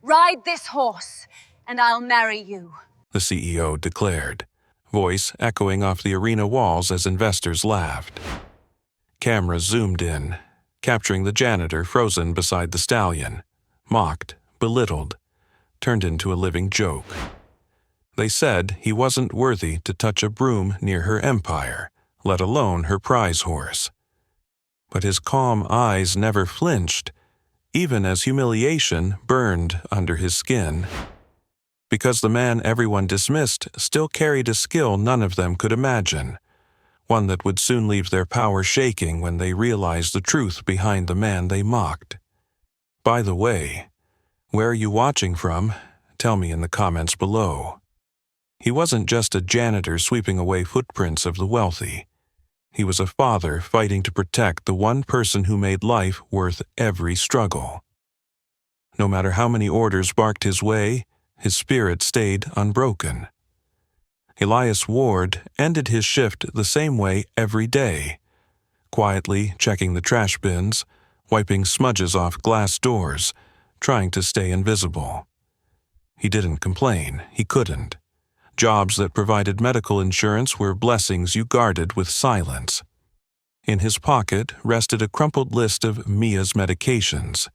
Ride this horse, and I'll marry you, the CEO declared, voice echoing off the arena walls as investors laughed. Cameras zoomed in, capturing the janitor frozen beside the stallion, mocked, belittled, turned into a living joke. They said he wasn't worthy to touch a broom near her empire, let alone her prize horse. But his calm eyes never flinched, even as humiliation burned under his skin. Because the man everyone dismissed still carried a skill none of them could imagine, one that would soon leave their power shaking when they realized the truth behind the man they mocked. By the way, where are you watching from? Tell me in the comments below. He wasn't just a janitor sweeping away footprints of the wealthy. He was a father fighting to protect the one person who made life worth every struggle. No matter how many orders barked his way, his spirit stayed unbroken. Elias Ward ended his shift the same way every day, quietly checking the trash bins, wiping smudges off glass doors, trying to stay invisible. He didn't complain, he couldn't. Jobs that provided medical insurance were blessings you guarded with silence. In his pocket rested a crumpled list of Mia's medications,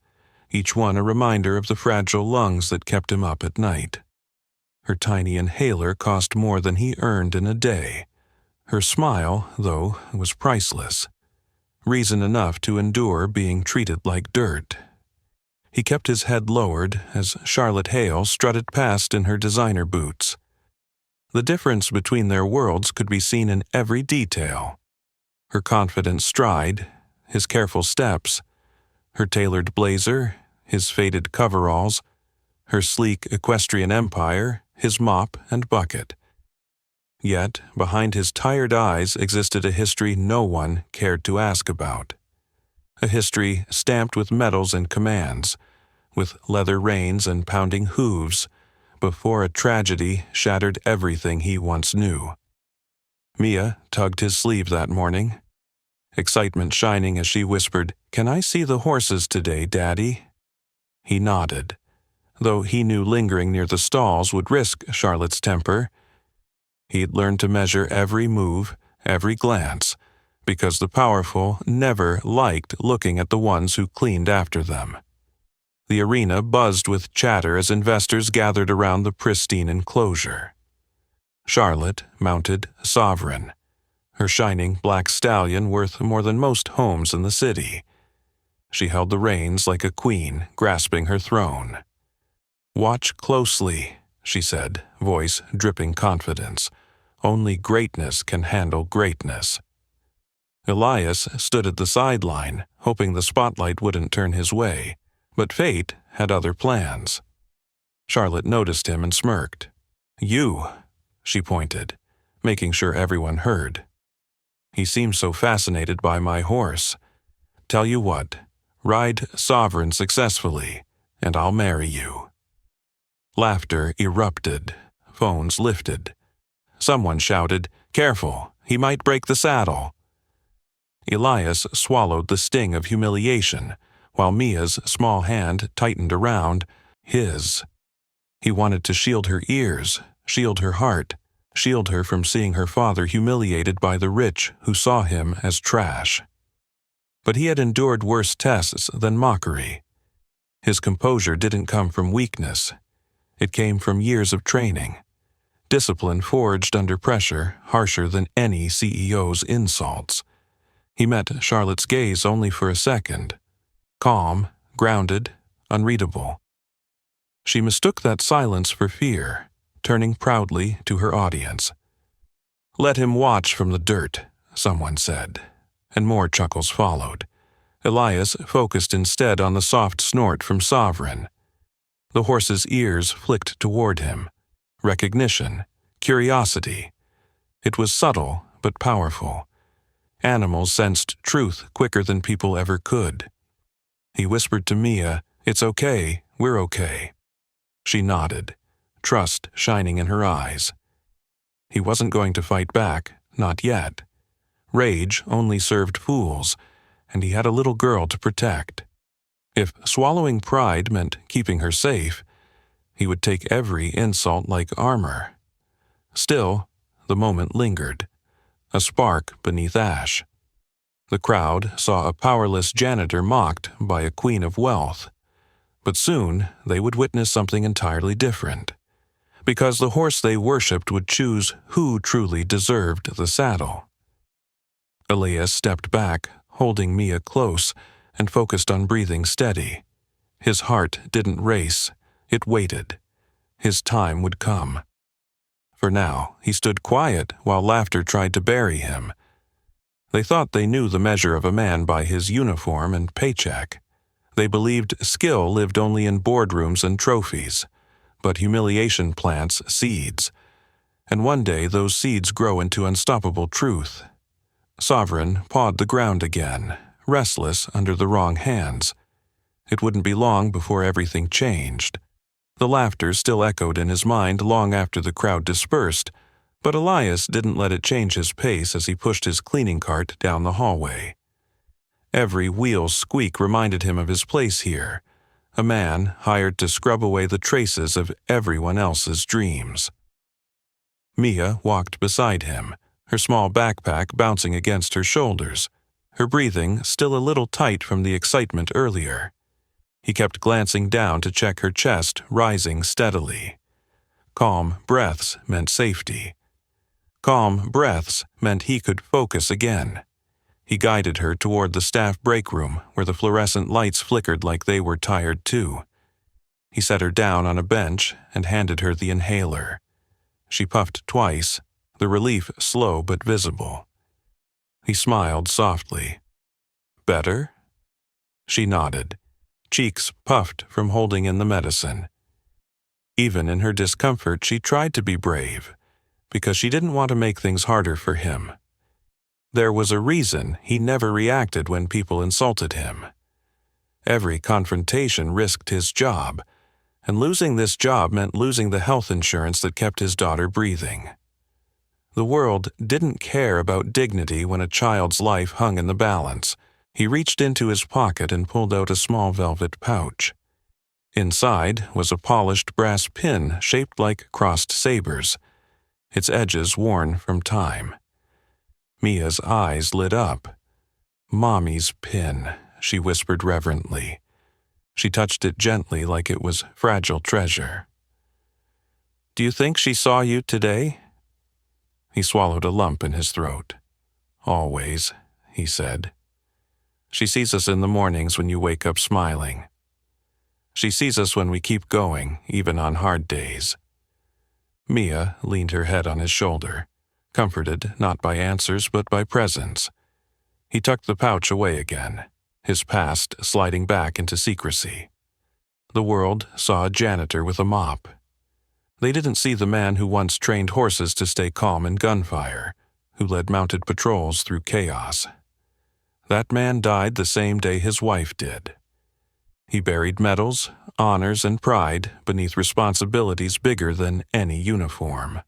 each one a reminder of the fragile lungs that kept him up at night. Her tiny inhaler cost more than he earned in a day. Her smile, though, was priceless. Reason enough to endure being treated like dirt. He kept his head lowered as Charlotte Hale strutted past in her designer boots. The difference between their worlds could be seen in every detail. Her confident stride, his careful steps, her tailored blazer, his faded coveralls, her sleek equestrian empire, his mop and bucket. Yet, behind his tired eyes existed a history no one cared to ask about. A history stamped with medals and commands, with leather reins and pounding hooves, before a tragedy shattered everything he once knew. Mia tugged his sleeve that morning, excitement shining as she whispered, "Can I see the horses today, Daddy?" He nodded, though he knew lingering near the stalls would risk Charlotte's temper. He'd learned to measure every move, every glance, because the powerful never liked looking at the ones who cleaned after them. The arena buzzed with chatter as investors gathered around the pristine enclosure. Charlotte mounted Sovereign, her shining black stallion worth more than most homes in the city. She held the reins like a queen grasping her throne. "Watch closely," she said, voice dripping confidence. "Only greatness can handle greatness." Elias stood at the sideline, hoping the spotlight wouldn't turn his way. But fate had other plans. Charlotte noticed him and smirked. "You," she pointed, making sure everyone heard. "He seems so fascinated by my horse. Tell you what, ride Sovereign successfully, and I'll marry you." Laughter erupted, phones lifted. Someone shouted, "Careful, he might break the saddle." Elias swallowed the sting of humiliation, while Mia's small hand tightened around his. He wanted to shield her ears, shield her heart, shield her from seeing her father humiliated by the rich who saw him as trash. But he had endured worse tests than mockery. His composure didn't come from weakness. It came from years of training. Discipline forged under pressure, harsher than any CEO's insults. He met Charlotte's gaze only for a second. Calm, grounded, unreadable. She mistook that silence for fear, turning proudly to her audience. "Let him watch from the dirt," someone said, and more chuckles followed. Elias focused instead on the soft snort from Sovereign. The horse's ears flicked toward him. Recognition, curiosity. It was subtle but powerful. Animals sensed truth quicker than people ever could. He whispered to Mia, "It's okay, we're okay." She nodded, trust shining in her eyes. He wasn't going to fight back, not yet. Rage only served fools, and he had a little girl to protect. If swallowing pride meant keeping her safe, He would take every insult like armor. Still, the moment lingered, a spark beneath ash. The crowd saw a powerless janitor mocked by a queen of wealth. But soon they would witness something entirely different, because the horse they worshipped would choose who truly deserved the saddle. Elias stepped back, holding Mia close, and focused on breathing steady. His heart didn't race, it waited. His time would come. For now, he stood quiet while laughter tried to bury him. They thought they knew the measure of a man by his uniform and paycheck. They believed skill lived only in boardrooms and trophies, but humiliation plants seeds. And one day those seeds grow into unstoppable truth. Sovereign pawed the ground again, restless under the wrong hands. It wouldn't be long before everything changed. The laughter still echoed in his mind long after the crowd dispersed, but Elias didn't let it change his pace as he pushed his cleaning cart down the hallway. Every wheel's squeak reminded him of his place here, a man hired to scrub away the traces of everyone else's dreams. Mia walked beside him, her small backpack bouncing against her shoulders, her breathing still a little tight from the excitement earlier. He kept glancing down to check her chest rising steadily. Calm breaths meant safety. Calm breaths meant he could focus again. He guided her toward the staff break room where the fluorescent lights flickered like they were tired too. He set her down on a bench and handed her the inhaler. She puffed twice, the relief slow but visible. He smiled softly. "Better?" She nodded, cheeks puffed from holding in the medicine. Even in her discomfort, she tried to be brave, because she didn't want to make things harder for him. There was a reason he never reacted when people insulted him. Every confrontation risked his job, and losing this job meant losing the health insurance that kept his daughter breathing. The world didn't care about dignity when a child's life hung in the balance. He reached into his pocket and pulled out a small velvet pouch. Inside was a polished brass pin shaped like crossed sabers, its edges worn from time. Mia's eyes lit up. "Mommy's pin," she whispered reverently. She touched it gently like it was fragile treasure. "Do you think she saw you today?" He swallowed a lump in his throat. "Always," he said. "She sees us in the mornings when you wake up smiling. She sees us when we keep going, even on hard days." Mia leaned her head on his shoulder, comforted not by answers but by presence. He tucked the pouch away again, his past sliding back into secrecy. The world saw a janitor with a mop. They didn't see the man who once trained horses to stay calm in gunfire, who led mounted patrols through chaos. That man died the same day his wife did. He buried medals, honors, and pride beneath responsibilities bigger than any uniform.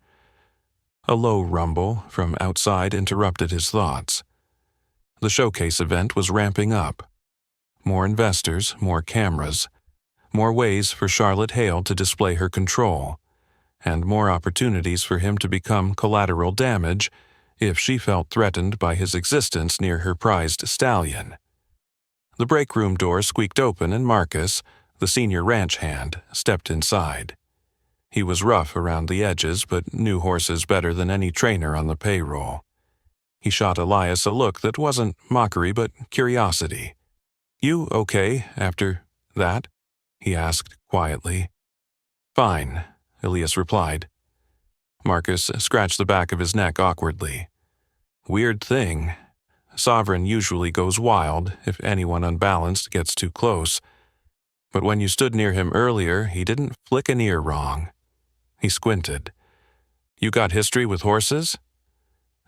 A low rumble from outside interrupted his thoughts. The showcase event was ramping up. More investors, more cameras, more ways for Charlotte Hale to display her control, and more opportunities for him to become collateral damage if she felt threatened by his existence near her prized stallion. The break room door squeaked open and Marcus, the senior ranch hand, stepped inside. He was rough around the edges but knew horses better than any trainer on the payroll. He shot Elias a look that wasn't mockery but curiosity. "You okay after that?" he asked quietly. "Fine," Elias replied. Marcus scratched the back of his neck awkwardly. "Weird thing. Sovereign usually goes wild if anyone unbalanced gets too close. But when you stood near him earlier, he didn't flick an ear wrong." He squinted. "You got history with horses?"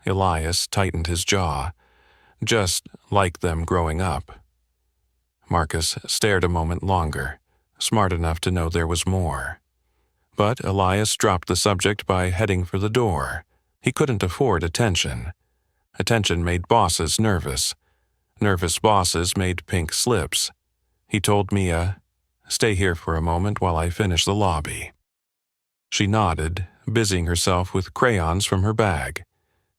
Elias tightened his jaw. "Just like them growing up." Marcus stared a moment longer, smart enough to know there was more. But Elias dropped the subject by heading for the door. He couldn't afford attention. Attention made bosses nervous. Nervous bosses made pink slips. He told Mia, Stay here for a moment while I finish the lobby." She nodded, busying herself with crayons from her bag.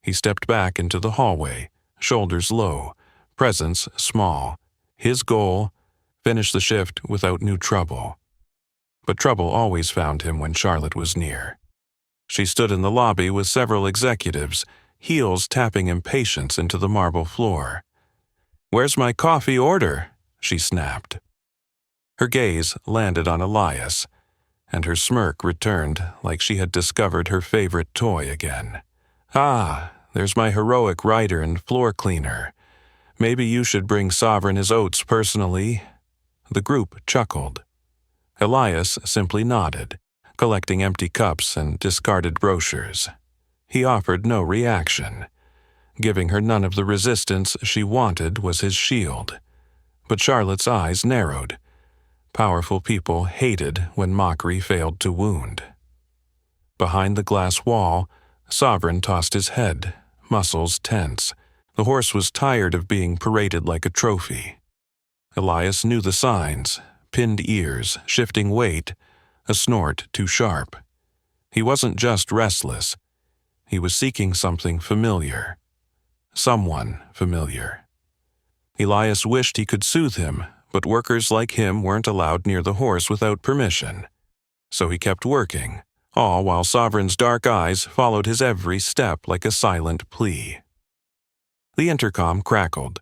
He stepped back into the hallway, shoulders low, presence small. His goal: finish the shift without new trouble. But trouble always found him when Charlotte was near. She stood in the lobby with several executives, heels tapping impatience into the marble floor. "Where's my coffee order?" she snapped. Her gaze landed on Elias, and her smirk returned like she had discovered her favorite toy again. "Ah, there's my heroic writer and floor cleaner. Maybe you should bring Sovereign his oats personally." The group chuckled. Elias simply nodded, collecting empty cups and discarded brochures. He offered no reaction. Giving her none of the resistance she wanted was his shield. But Charlotte's eyes narrowed. Powerful people hated when mockery failed to wound. Behind the glass wall, Sovereign tossed his head, muscles tense. The horse was tired of being paraded like a trophy. Elias knew the signs: pinned ears, shifting weight, a snort too sharp. He wasn't just restless. He was seeking something familiar. Someone familiar. Elias wished he could soothe him, but workers like him weren't allowed near the horse without permission. So he kept working, all while Sovereign's dark eyes followed his every step like a silent plea. The intercom crackled.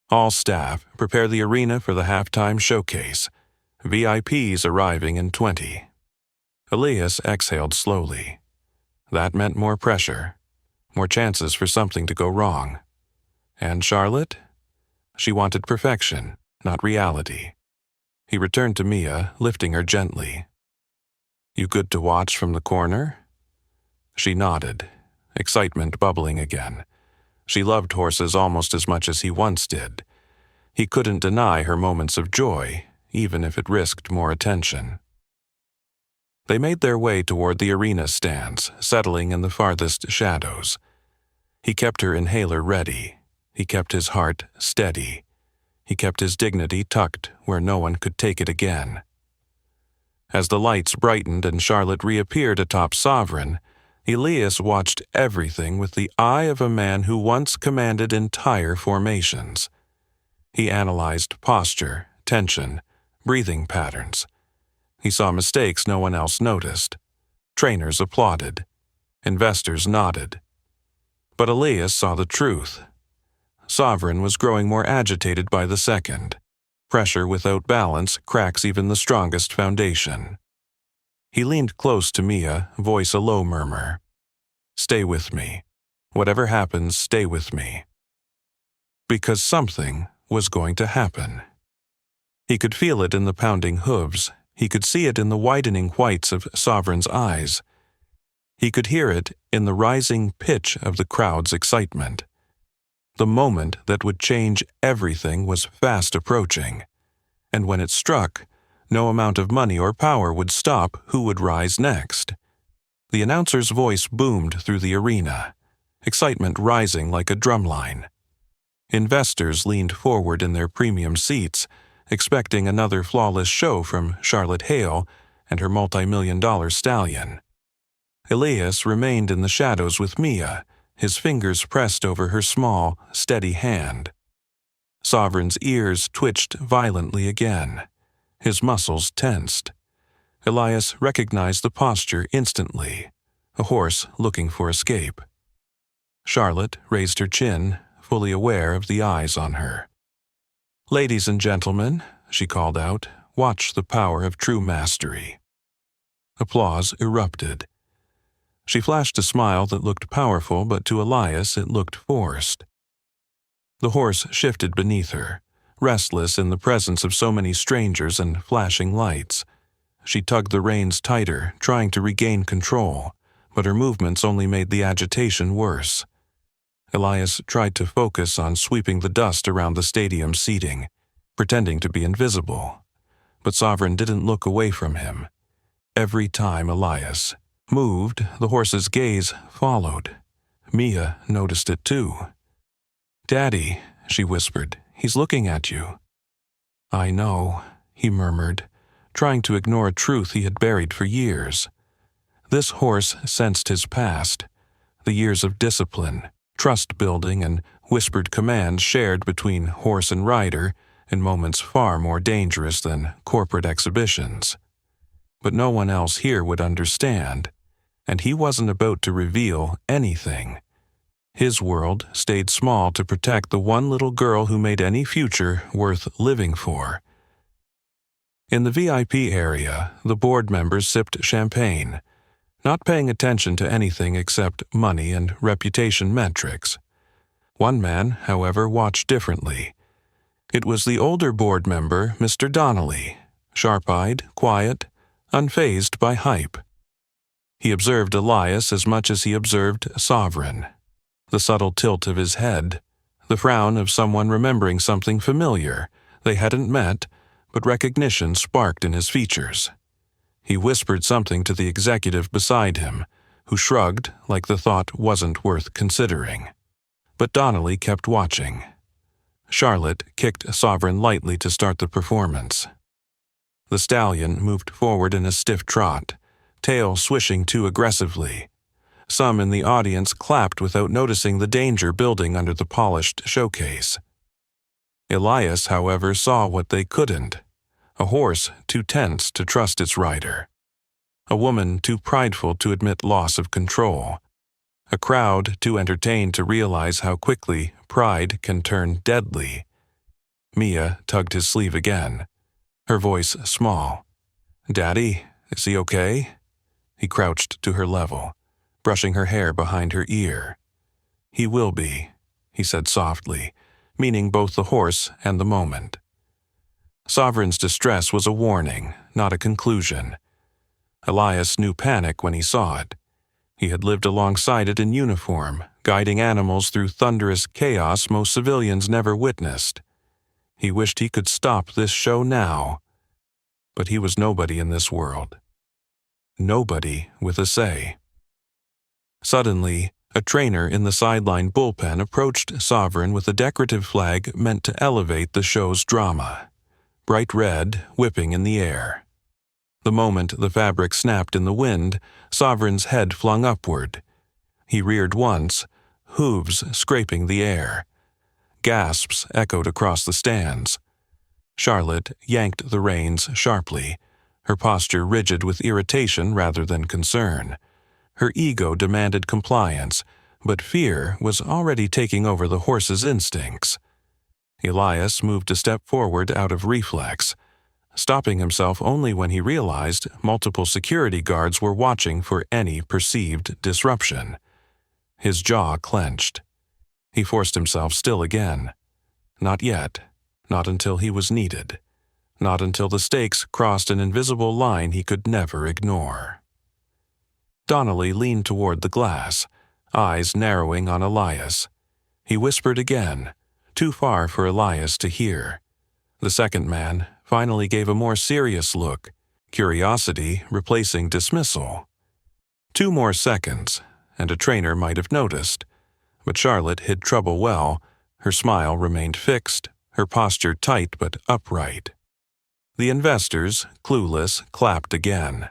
"All staff, prepare the arena for the halftime showcase. VIPs arriving in 20. Elias exhaled slowly. That meant more pressure, more chances for something to go wrong. And Charlotte? She wanted perfection, not reality. He returned to Mia, lifting her gently. "You good to watch from the corner?" She nodded, excitement bubbling again. She loved horses almost as much as he once did. He couldn't deny her moments of joy, even if it risked more attention. They made their way toward the arena stands, settling in the farthest shadows. He kept her inhaler ready. He kept his heart steady. He kept his dignity tucked where no one could take it again. As the lights brightened and Charlotte reappeared atop Sovereign, Elias watched everything with the eye of a man who once commanded entire formations. He analyzed posture, tension, breathing patterns. He saw mistakes no one else noticed. Trainers applauded. Investors nodded. But Elias saw the truth. Sovereign was growing more agitated by the second. Pressure without balance cracks even the strongest foundation. He leaned close to Mia, voice a low murmur. "Stay with me. Whatever happens, stay with me." Because something was going to happen. He could feel it in the pounding hooves. He could see it in the widening whites of Sovereign's eyes. He could hear it in the rising pitch of the crowd's excitement. The moment that would change everything was fast approaching, and when it struck, no amount of money or power would stop who would rise next. The announcer's voice boomed through the arena, excitement rising like a drumline. Investors leaned forward in their premium seats, expecting another flawless show from Charlotte Hale and her multi-million-dollar stallion. Elias remained in the shadows with Mia, his fingers pressed over her small, steady hand. Sovereign's ears twitched violently again. His muscles tensed. Elias recognized the posture instantly, a horse looking for escape. Charlotte raised her chin, fully aware of the eyes on her. "Ladies and gentlemen," she called out, "watch the power of true mastery." Applause erupted. She flashed a smile that looked powerful, but to Elias it looked forced. The horse shifted beneath her, restless in the presence of so many strangers and flashing lights. She tugged the reins tighter, trying to regain control, but her movements only made the agitation worse. Elias tried to focus on sweeping the dust around the stadium seating, pretending to be invisible. But Sovereign didn't look away from him. Every time Elias moved, the horse's gaze followed. Mia noticed it too. "Daddy," she whispered, "he's looking at you." "I know," he murmured, trying to ignore a truth he had buried for years. This horse sensed his past, the years of discipline, trust-building, and whispered commands shared between horse and rider in moments far more dangerous than corporate exhibitions. But no one else here would understand, and he wasn't about to reveal anything. His world stayed small to protect the one little girl who made any future worth living for. In the VIP area, the board members sipped champagne, not paying attention to anything except money and reputation metrics. One man, however, watched differently. It was the older board member, Mr. Donnelly, sharp-eyed, quiet, unfazed by hype. He observed Elias as much as he observed Sovereign. The subtle tilt of his head, the frown of someone remembering something familiar they hadn't met, but recognition sparked in his features. He whispered something to the executive beside him, who shrugged like the thought wasn't worth considering. But Donnelly kept watching. Charlotte kicked Sovereign lightly to start the performance. The stallion moved forward in a stiff trot, tail swishing too aggressively. Some in the audience clapped without noticing the danger building under the polished showcase. Elias, however, saw what they couldn't: a horse too tense to trust its rider, a woman too prideful to admit loss of control, a crowd too entertained to realize how quickly pride can turn deadly. Mia tugged his sleeve again, her voice small. "Daddy, is he okay?" He crouched to her level, brushing her hair behind her ear. "He will be," he said softly, meaning both the horse and the moment. Sovereign's distress was a warning, not a conclusion. Elias knew panic when he saw it. He had lived alongside it in uniform, guiding animals through thunderous chaos most civilians never witnessed. He wished he could stop this show now. But he was nobody in this world. Nobody with a say. Suddenly, a trainer in the sideline bullpen approached Sovereign with a decorative flag meant to elevate the show's drama, bright red, whipping in the air. The moment the fabric snapped in the wind, Sovereign's head flung upward. He reared once, hooves scraping the air. Gasps echoed across the stands. Charlotte yanked the reins sharply, her posture rigid with irritation rather than concern. Her ego demanded compliance, but fear was already taking over the horse's instincts. Elias moved a step forward out of reflex, stopping himself only when he realized multiple security guards were watching for any perceived disruption. His jaw clenched. He forced himself still again. Not yet. Not until he was needed. Not until the stakes crossed an invisible line he could never ignore. Donnelly leaned toward the glass, eyes narrowing on Elias. He whispered again, too far for Elias to hear. The second man finally gave a more serious look, curiosity replacing dismissal. 2 more seconds, and a trainer might have noticed. But Charlotte hid trouble well. Her smile remained fixed, her posture tight but upright. The investors, clueless, clapped again.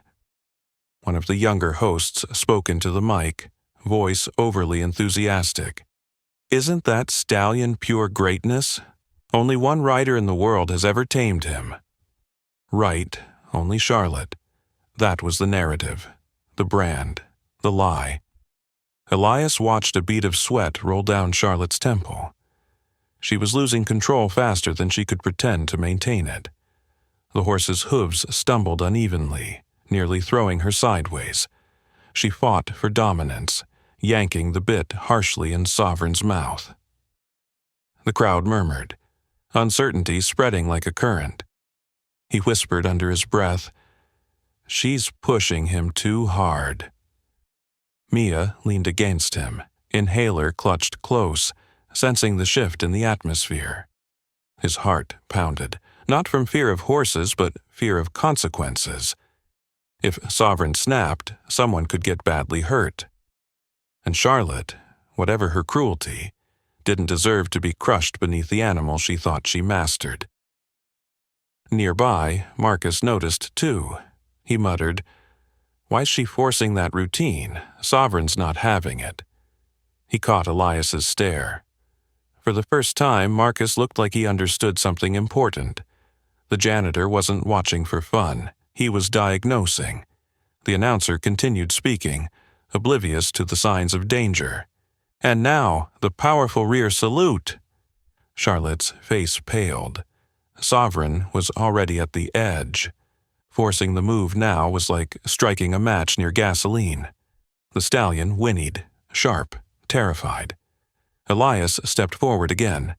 One of the younger hosts spoke into the mic, voice overly enthusiastic. "Isn't that stallion pure greatness? Only one rider in the world has ever tamed him." Right, only Charlotte. That was the narrative, the brand, the lie. Elias watched a bead of sweat roll down Charlotte's temple. She was losing control faster than she could pretend to maintain it. The horse's hooves stumbled unevenly, nearly throwing her sideways. She fought for dominance, yanking the bit harshly in Sovereign's mouth. The crowd murmured, uncertainty spreading like a current. He whispered under his breath, "She's pushing him too hard." Mia leaned against him, inhaler clutched close, sensing the shift in the atmosphere. His heart pounded, not from fear of horses, but fear of consequences. If Sovereign snapped, someone could get badly hurt. And Charlotte, whatever her cruelty, didn't deserve to be crushed beneath the animal she thought she mastered. Nearby, Marcus noticed too. He muttered, "Why's she forcing that routine? Sovereign's not having it." He caught Elias's stare. For the first time, Marcus looked like he understood something important. The janitor wasn't watching for fun. He was diagnosing. The announcer continued speaking, oblivious to the signs of danger. "And now, the powerful rear salute." Charlotte's face paled. Sovereign was already at the edge. Forcing the move now was like striking a match near gasoline. The stallion whinnied, sharp, terrified. Elias stepped forward again.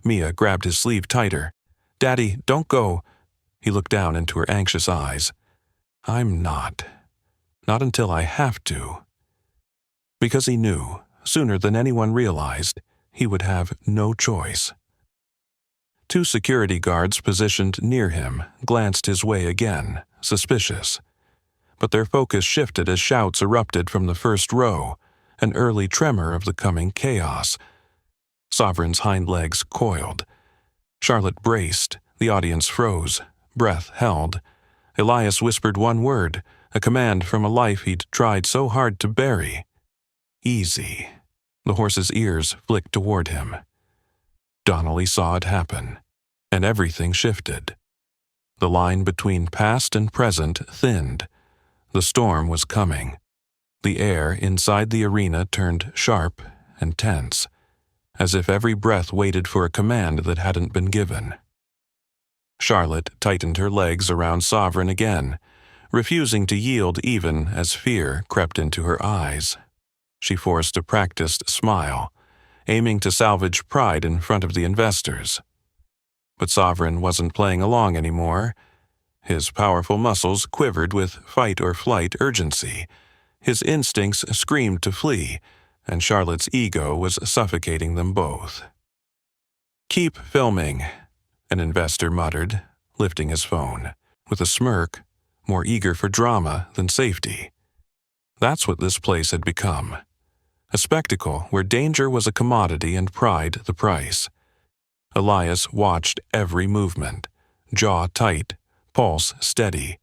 Mia grabbed his sleeve tighter. "Daddy, don't go." He looked down into her anxious eyes. "I'm not. Not until I have to." Because he knew, sooner than anyone realized, he would have no choice. Two security guards positioned near him glanced his way again, suspicious. But their focus shifted as shouts erupted from the first row, an early tremor of the coming chaos. Sovereign's hind legs coiled. Charlotte braced, the audience froze, breath held. Elias whispered one word, a command from a life he'd tried so hard to bury. "Easy." The horse's ears flicked toward him. Donnelly saw it happen, and everything shifted. The line between past and present thinned. The storm was coming. The air inside the arena turned sharp and tense, as if every breath waited for a command that hadn't been given. Charlotte tightened her legs around Sovereign again, refusing to yield even as fear crept into her eyes. She forced a practiced smile, aiming to salvage pride in front of the investors. But Sovereign wasn't playing along anymore. His powerful muscles quivered with fight-or-flight urgency. His instincts screamed to flee, and Charlotte's ego was suffocating them both. "Keep filming," an investor muttered, lifting his phone, with a smirk, more eager for drama than safety. That's what this place had become. A spectacle where danger was a commodity and pride the price. Elias watched every movement, jaw tight, pulse steady.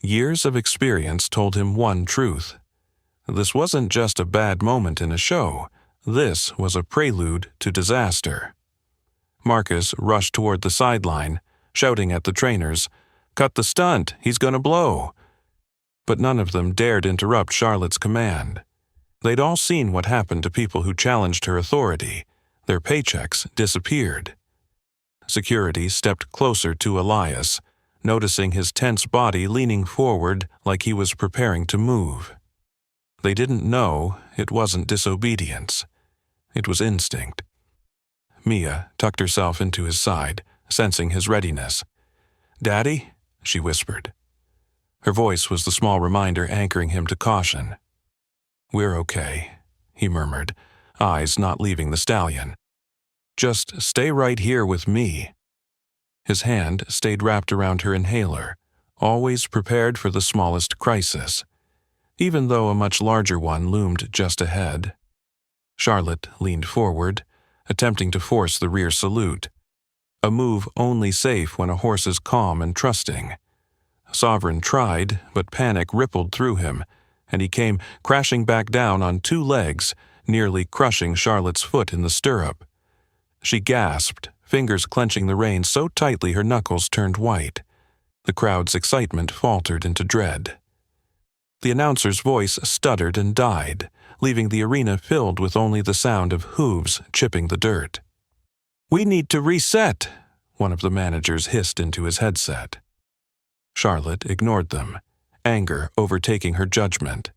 Years of experience told him one truth. This wasn't just a bad moment in a show. This was a prelude to disaster. Marcus rushed toward the sideline, shouting at the trainers, "Cut the stunt, he's gonna blow." But none of them dared interrupt Charlotte's command. They'd all seen what happened to people who challenged her authority. Their paychecks disappeared. Security stepped closer to Elias, noticing his tense body leaning forward like he was preparing to move. They didn't know it wasn't disobedience. It was instinct. Mia tucked herself into his side, sensing his readiness. "Daddy?" she whispered. Her voice was the small reminder anchoring him to caution. "We're okay," he murmured, eyes not leaving the stallion. "Just stay right here with me." His hand stayed wrapped around her inhaler, always prepared for the smallest crisis, even though a much larger one loomed just ahead. Charlotte leaned forward, attempting to force the rear salute, a move only safe when a horse is calm and trusting. Sovereign tried, but panic rippled through him, and he came crashing back down on two legs, nearly crushing Charlotte's foot in the stirrup. She gasped, fingers clenching the reins so tightly her knuckles turned white. The crowd's excitement faltered into dread. The announcer's voice stuttered and died, leaving the arena filled with only the sound of hooves chipping the dirt. "We need to reset," one of the managers hissed into his headset. Charlotte ignored them, anger overtaking her judgment.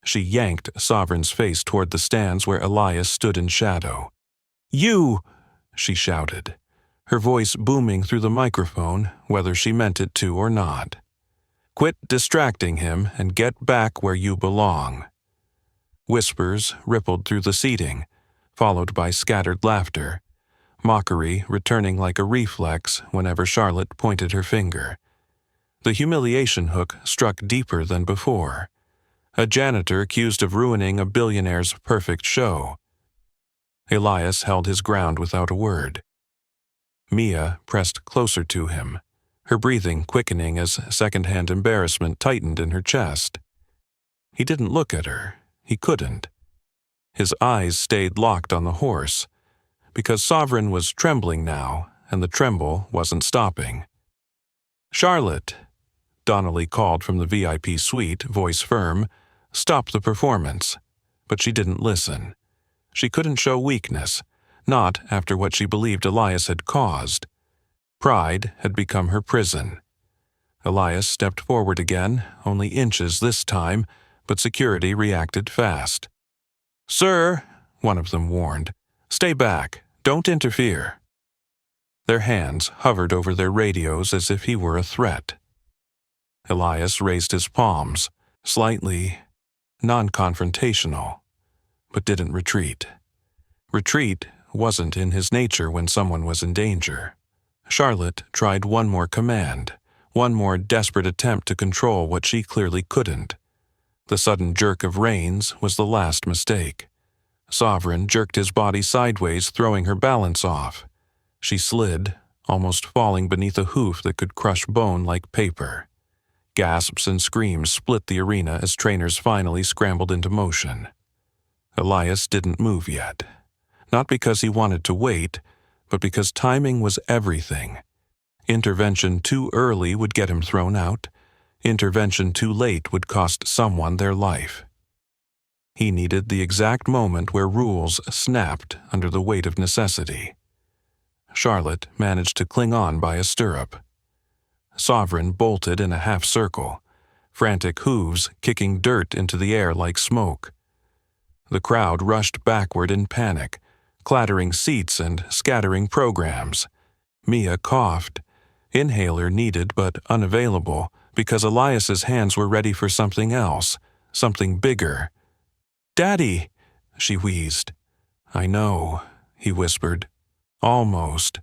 She yanked Sovereign's face toward the stands where Elias stood in shadow. "You!" she shouted, her voice booming through the microphone, whether she meant it to or not. "Quit distracting him and get back where you belong." Whispers rippled through the seating, followed by scattered laughter, mockery returning like a reflex whenever Charlotte pointed her finger. The humiliation hook struck deeper than before. A janitor accused of ruining a billionaire's perfect show. Elias held his ground without a word. Mia pressed closer to him, her breathing quickening as second-hand embarrassment tightened in her chest. He didn't look at her. He couldn't. His eyes stayed locked on the horse, because Sovereign was trembling now, and the tremble wasn't stopping. "Charlotte," Donnelly called from the VIP suite, voice firm, "stop the performance." But she didn't listen. She couldn't show weakness, not after what she believed Elias had caused. Pride had become her prison. Elias stepped forward again, only inches this time, but security reacted fast. "Sir," one of them warned, "stay back. Don't interfere." Their hands hovered over their radios as if he were a threat. Elias raised his palms, slightly non-confrontational, but didn't retreat. Retreat wasn't in his nature when someone was in danger. Charlotte tried one more command, one more desperate attempt to control what she clearly couldn't. The sudden jerk of reins was the last mistake. Sovereign jerked his body sideways, throwing her balance off. She slid, almost falling beneath a hoof that could crush bone like paper. Gasps and screams split the arena as trainers finally scrambled into motion. Elias didn't move yet. Not because he wanted to wait, but because timing was everything. Intervention too early would get him thrown out. Intervention too late would cost someone their life. He needed the exact moment where rules snapped under the weight of necessity. Charlotte managed to cling on by a stirrup. Sovereign bolted in a half circle, frantic hooves kicking dirt into the air like smoke. The crowd rushed backward in panic, clattering seats and scattering programs. Mia coughed. Inhaler needed but unavailable because Elias's hands were ready for something else, something bigger. "Daddy," she wheezed. "I know," he whispered. "Almost."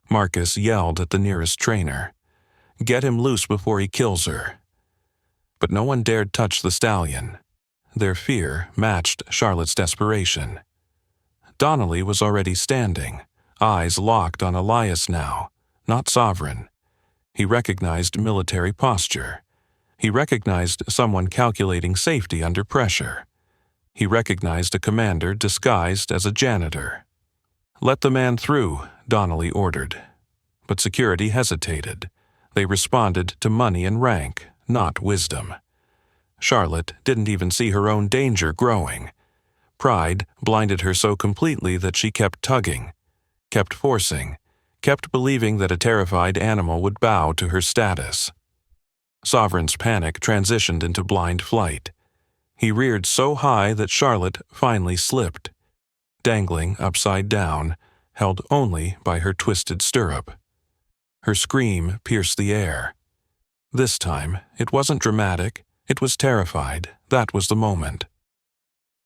Marcus yelled at the nearest trainer. "Get him loose before he kills her." But no one dared touch the stallion. Their fear matched Charlotte's desperation. Donnelly was already standing, eyes locked on Elias now, not Sovereign. He recognized military posture. He recognized someone calculating safety under pressure. He recognized a commander disguised as a janitor. "Let the man through," Donnelly ordered. But security hesitated. They responded to money and rank, not wisdom. Charlotte didn't even see her own danger growing. Pride blinded her so completely that she kept tugging, kept forcing, kept believing that a terrified animal would bow to her status. Sovereign's panic transitioned into blind flight. He reared so high that Charlotte finally slipped, dangling upside down, held only by her twisted stirrup. Her scream pierced the air. This time, it wasn't dramatic, it was terrified. That was the moment.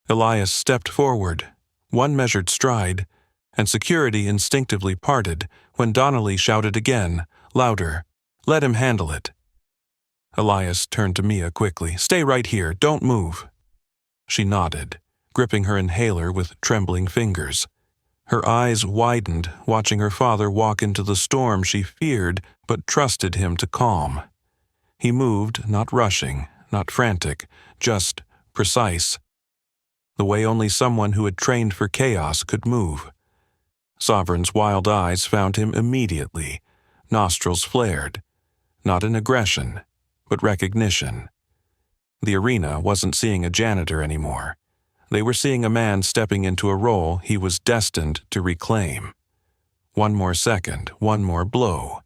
Elias stepped forward, one measured stride, and security instinctively parted when Donnelly shouted again, louder, "Let him handle it." Elias turned to Mia quickly. "Stay right here, don't move." She nodded, gripping her inhaler with trembling fingers. Her eyes widened, watching her father walk into the storm she feared but trusted him to calm. He moved, not rushing, not frantic, just precise. The way only someone who had trained for chaos could move. Sovereign's wild eyes found him immediately, nostrils flared. Not in aggression, but recognition. The arena wasn't seeing a janitor anymore. They were seeing a man stepping into a role he was destined to reclaim. One more second, one more blow,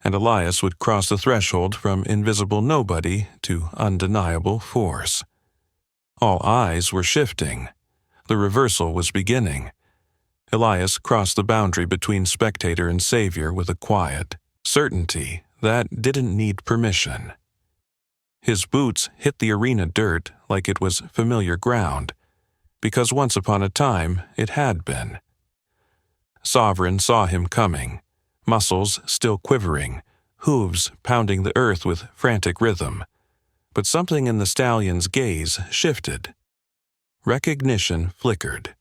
and Elias would cross the threshold from invisible nobody to undeniable force. All eyes were shifting. The reversal was beginning. Elias crossed the boundary between spectator and savior with a quiet certainty that didn't need permission. His boots hit the arena dirt like it was familiar ground, because once upon a time it had been. Sovereign saw him coming, muscles still quivering, hooves pounding the earth with frantic rhythm. But something in the stallion's gaze shifted. Recognition flickered,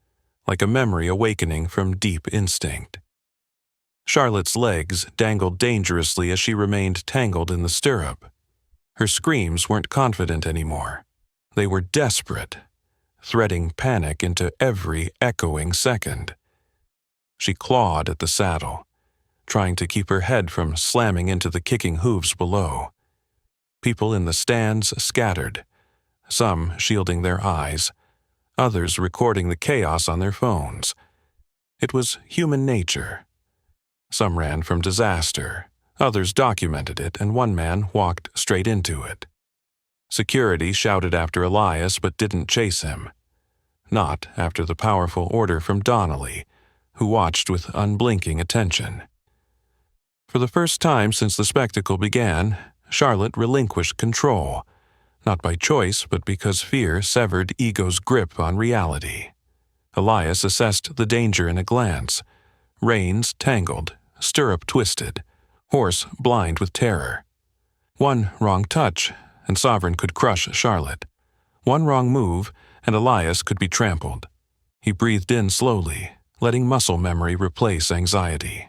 like a memory awakening from deep instinct. Charlotte's legs dangled dangerously as she remained tangled in the stirrup. Her screams weren't confident anymore. They were desperate, threading panic into every echoing second. She clawed at the saddle, trying to keep her head from slamming into the kicking hooves below. People in the stands scattered, some shielding their eyes, others recording the chaos on their phones. It was human nature. Some ran from disaster, others documented it, and one man walked straight into it. Security shouted after Elias but didn't chase him. Not after the powerful order from Donnelly, who watched with unblinking attention. For the first time since the spectacle began, Charlotte relinquished control, not by choice but because fear severed ego's grip on reality. Elias assessed the danger in a glance. Reins tangled, stirrup twisted, horse blind with terror. One wrong touch, and Sovereign could crush Charlotte. One wrong move, and Elias could be trampled. He breathed in slowly, letting muscle memory replace anxiety.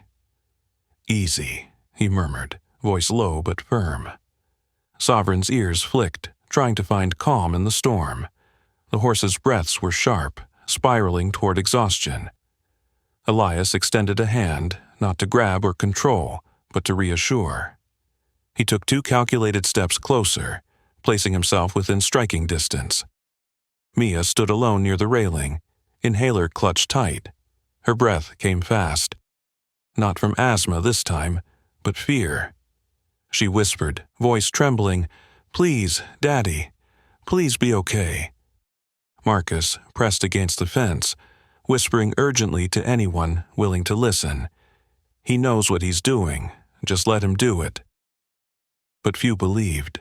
"Easy," he murmured, voice low but firm. Sovereign's ears flicked, trying to find calm in the storm. The horse's breaths were sharp, spiraling toward exhaustion. Elias extended a hand, not to grab or control, but to reassure. He took 2 calculated steps closer, placing himself within striking distance. Mia stood alone near the railing, inhaler clutched tight. Her breath came fast. Not from asthma this time, but fear. She whispered, voice trembling, "Please, Daddy, please be okay." Marcus pressed against the fence, whispering urgently to anyone willing to listen. "He knows what he's doing. Just let him do it." But few believed.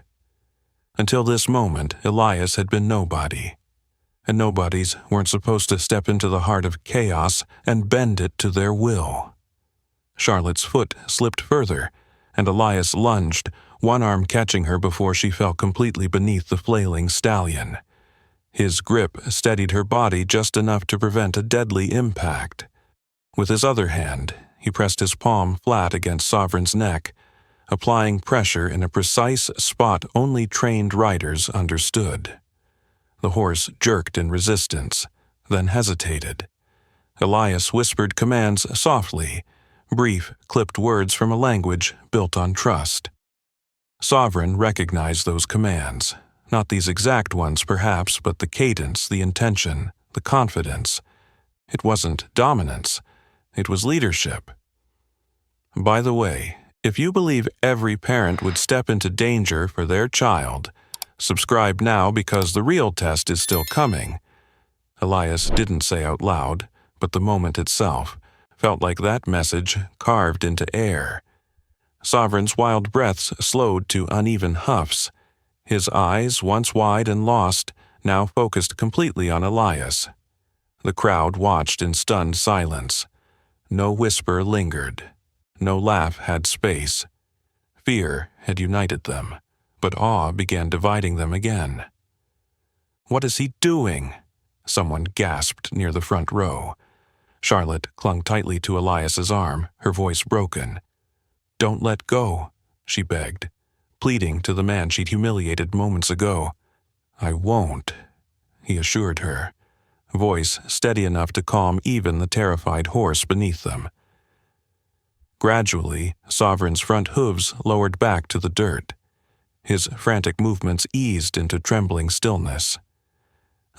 Until this moment, Elias had been nobody. And nobodies weren't supposed to step into the heart of chaos and bend it to their will. Charlotte's foot slipped further, and Elias lunged, one arm catching her before she fell completely beneath the flailing stallion. His grip steadied her body just enough to prevent a deadly impact. With his other hand, he pressed his palm flat against Sovereign's neck, applying pressure in a precise spot only trained riders understood. The horse jerked in resistance, then hesitated. Elias whispered commands softly, brief, clipped words from a language built on trust. Sovereign recognized those commands, not these exact ones perhaps, but the cadence, the intention, the confidence. It wasn't dominance, it was leadership. By the way, if you believe every parent would step into danger for their child, subscribe now because the real test is still coming. Elias didn't say out loud, but the moment itself felt like that message carved into air. Sovereign's wild breaths slowed to uneven huffs. His eyes, once wide and lost, now focused completely on Elias. The crowd watched in stunned silence. No whisper lingered. No laugh had space. Fear had united them, but awe began dividing them again. "What is he doing?" someone gasped near the front row. Charlotte clung tightly to Elias's arm, her voice broken. "Don't let go," she begged, pleading to the man she'd humiliated moments ago. "I won't," he assured her, voice steady enough to calm even the terrified horse beneath them. Gradually, Sovereign's front hooves lowered back to the dirt. His frantic movements eased into trembling stillness.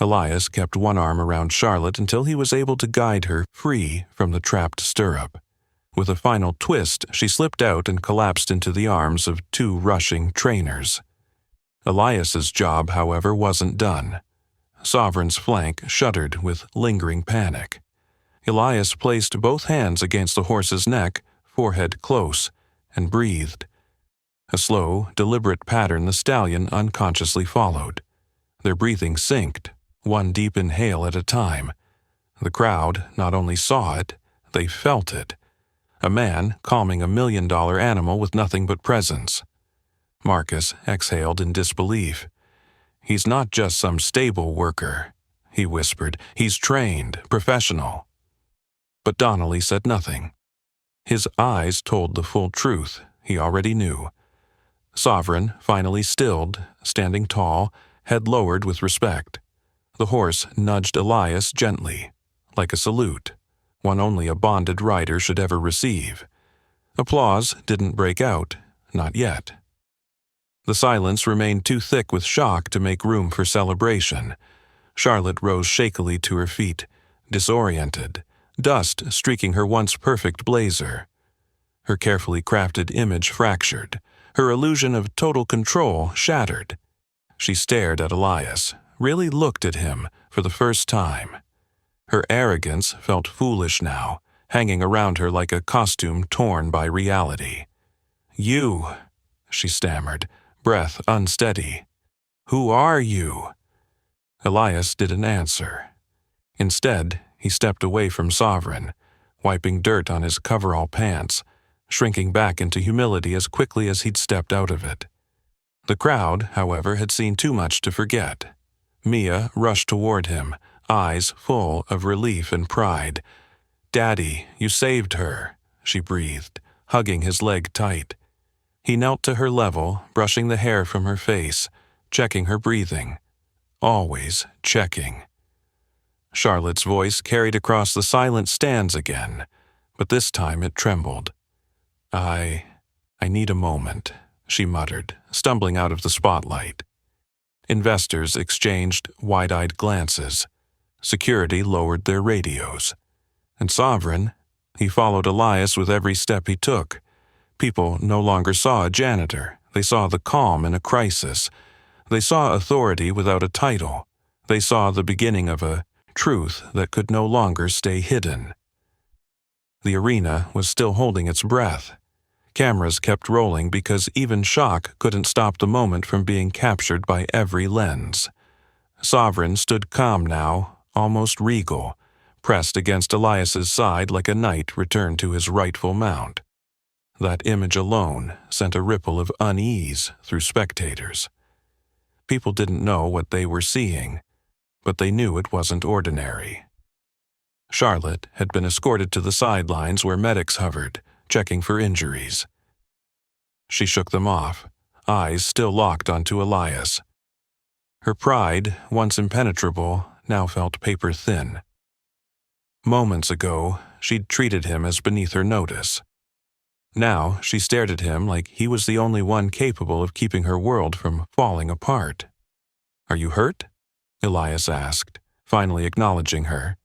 Elias kept one arm around Charlotte until he was able to guide her free from the trapped stirrup. With a final twist, she slipped out and collapsed into the arms of 2 rushing trainers. Elias's job, however, wasn't done. Sovereign's flank shuddered with lingering panic. Elias placed both hands against the horse's neck, forehead close, and breathed. A slow, deliberate pattern the stallion unconsciously followed. Their breathing synced, one deep inhale at a time. The crowd not only saw it, they felt it. A man calming a $1-million animal with nothing but presence. Marcus exhaled in disbelief. "He's not just some stable worker," he whispered. "He's trained, professional." But Donnelly said nothing. His eyes told the full truth he already knew. Sovereign, finally stilled, standing tall, head lowered with respect. The horse nudged Elias gently, like a salute, one only a bonded rider should ever receive. Applause didn't break out, not yet. The silence remained too thick with shock to make room for celebration. Charlotte rose shakily to her feet, disoriented, dust streaking her once perfect blazer. Her carefully crafted image fractured, her illusion of total control shattered. She stared at Elias, really looked at him for the first time. Her arrogance felt foolish now, hanging around her like a costume torn by reality. "You," she stammered, breath unsteady. "Who are you?" Elias didn't answer. Instead, he stepped away from Sovereign, wiping dirt on his coverall pants, shrinking back into humility as quickly as he'd stepped out of it. The crowd, however, had seen too much to forget. Mia rushed toward him, eyes full of relief and pride. "Daddy, you saved her," she breathed, hugging his leg tight. He knelt to her level, brushing the hair from her face, checking her breathing. Always checking. Charlotte's voice carried across the silent stands again, but this time it trembled. I need a moment," she muttered, stumbling out of the spotlight. Investors exchanged wide-eyed glances. Security lowered their radios. And Sovereign, he followed Elias with every step he took. People no longer saw a janitor. They saw the calm in a crisis. They saw authority without a title. They saw the beginning of a truth that could no longer stay hidden. The arena was still holding its breath. Cameras kept rolling because even shock couldn't stop the moment from being captured by every lens. Sovereign stood calm now, almost regal, pressed against Elias's side like a knight returned to his rightful mount. That image alone sent a ripple of unease through spectators. People didn't know what they were seeing, but they knew it wasn't ordinary. Charlotte had been escorted to the sidelines where medics hovered, checking for injuries. She shook them off, eyes still locked onto Elias. Her pride, once impenetrable, now felt paper-thin. Moments ago, she'd treated him as beneath her notice. Now she stared at him like he was the only one capable of keeping her world from falling apart. "Are you hurt?" Elias asked, finally acknowledging her.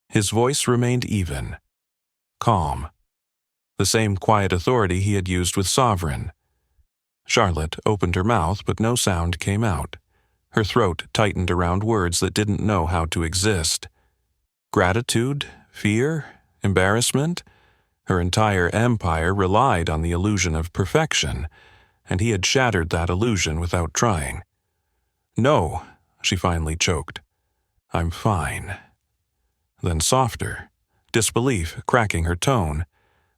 His voice remained even, calm, the same quiet authority he had used with Sovereign. Charlotte opened her mouth, but no sound came out. Her throat tightened around words that didn't know how to exist. Gratitude? Fear? Embarrassment? Her entire empire relied on the illusion of perfection, and he had shattered that illusion without trying. "No," she finally choked. "I'm fine." Then softer, disbelief cracking her tone.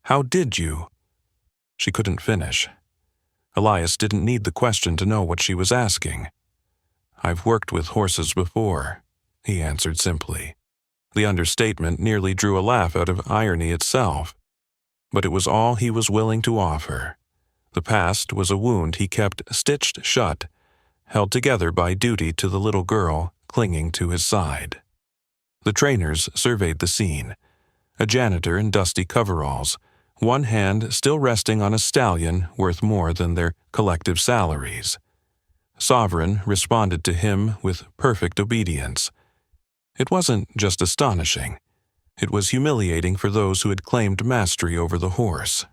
"How did you?" She couldn't finish. Elias didn't need the question to know what she was asking. "I've worked with horses before," he answered simply. The understatement nearly drew a laugh out of irony itself. But it was all he was willing to offer. The past was a wound he kept stitched shut, held together by duty to the little girl clinging to his side. The trainers surveyed the scene. A janitor in dusty coveralls, one hand still resting on a stallion worth more than their collective salaries. Sovereign responded to him with perfect obedience. It wasn't just astonishing. It was humiliating for those who had claimed mastery over the horse.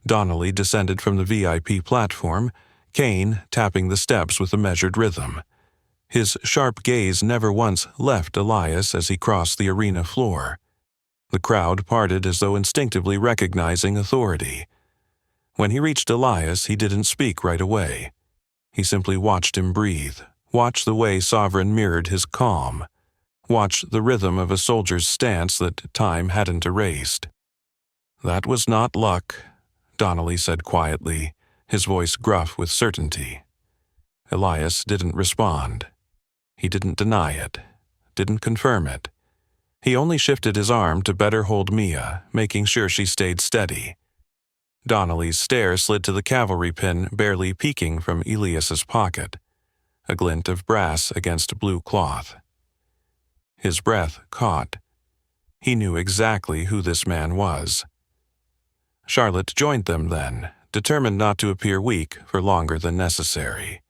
Donnelly descended from the VIP platform, Kane tapping the steps with a measured rhythm. His sharp gaze never once left Elias as he crossed the arena floor. The crowd parted as though instinctively recognizing authority. When he reached Elias, he didn't speak right away. He simply watched him breathe, watched the way Sovereign mirrored his calm, watched the rhythm of a soldier's stance that time hadn't erased. "That was not luck," Donnelly said quietly, his voice gruff with certainty. Elias didn't respond. He didn't deny it, didn't confirm it. He only shifted his arm to better hold Mia, making sure she stayed steady. Donnelly's stare slid to the cavalry pin barely peeking from Elias's pocket, a glint of brass against blue cloth. His breath caught. He knew exactly who this man was. Charlotte joined them then, determined not to appear weak for longer than necessary.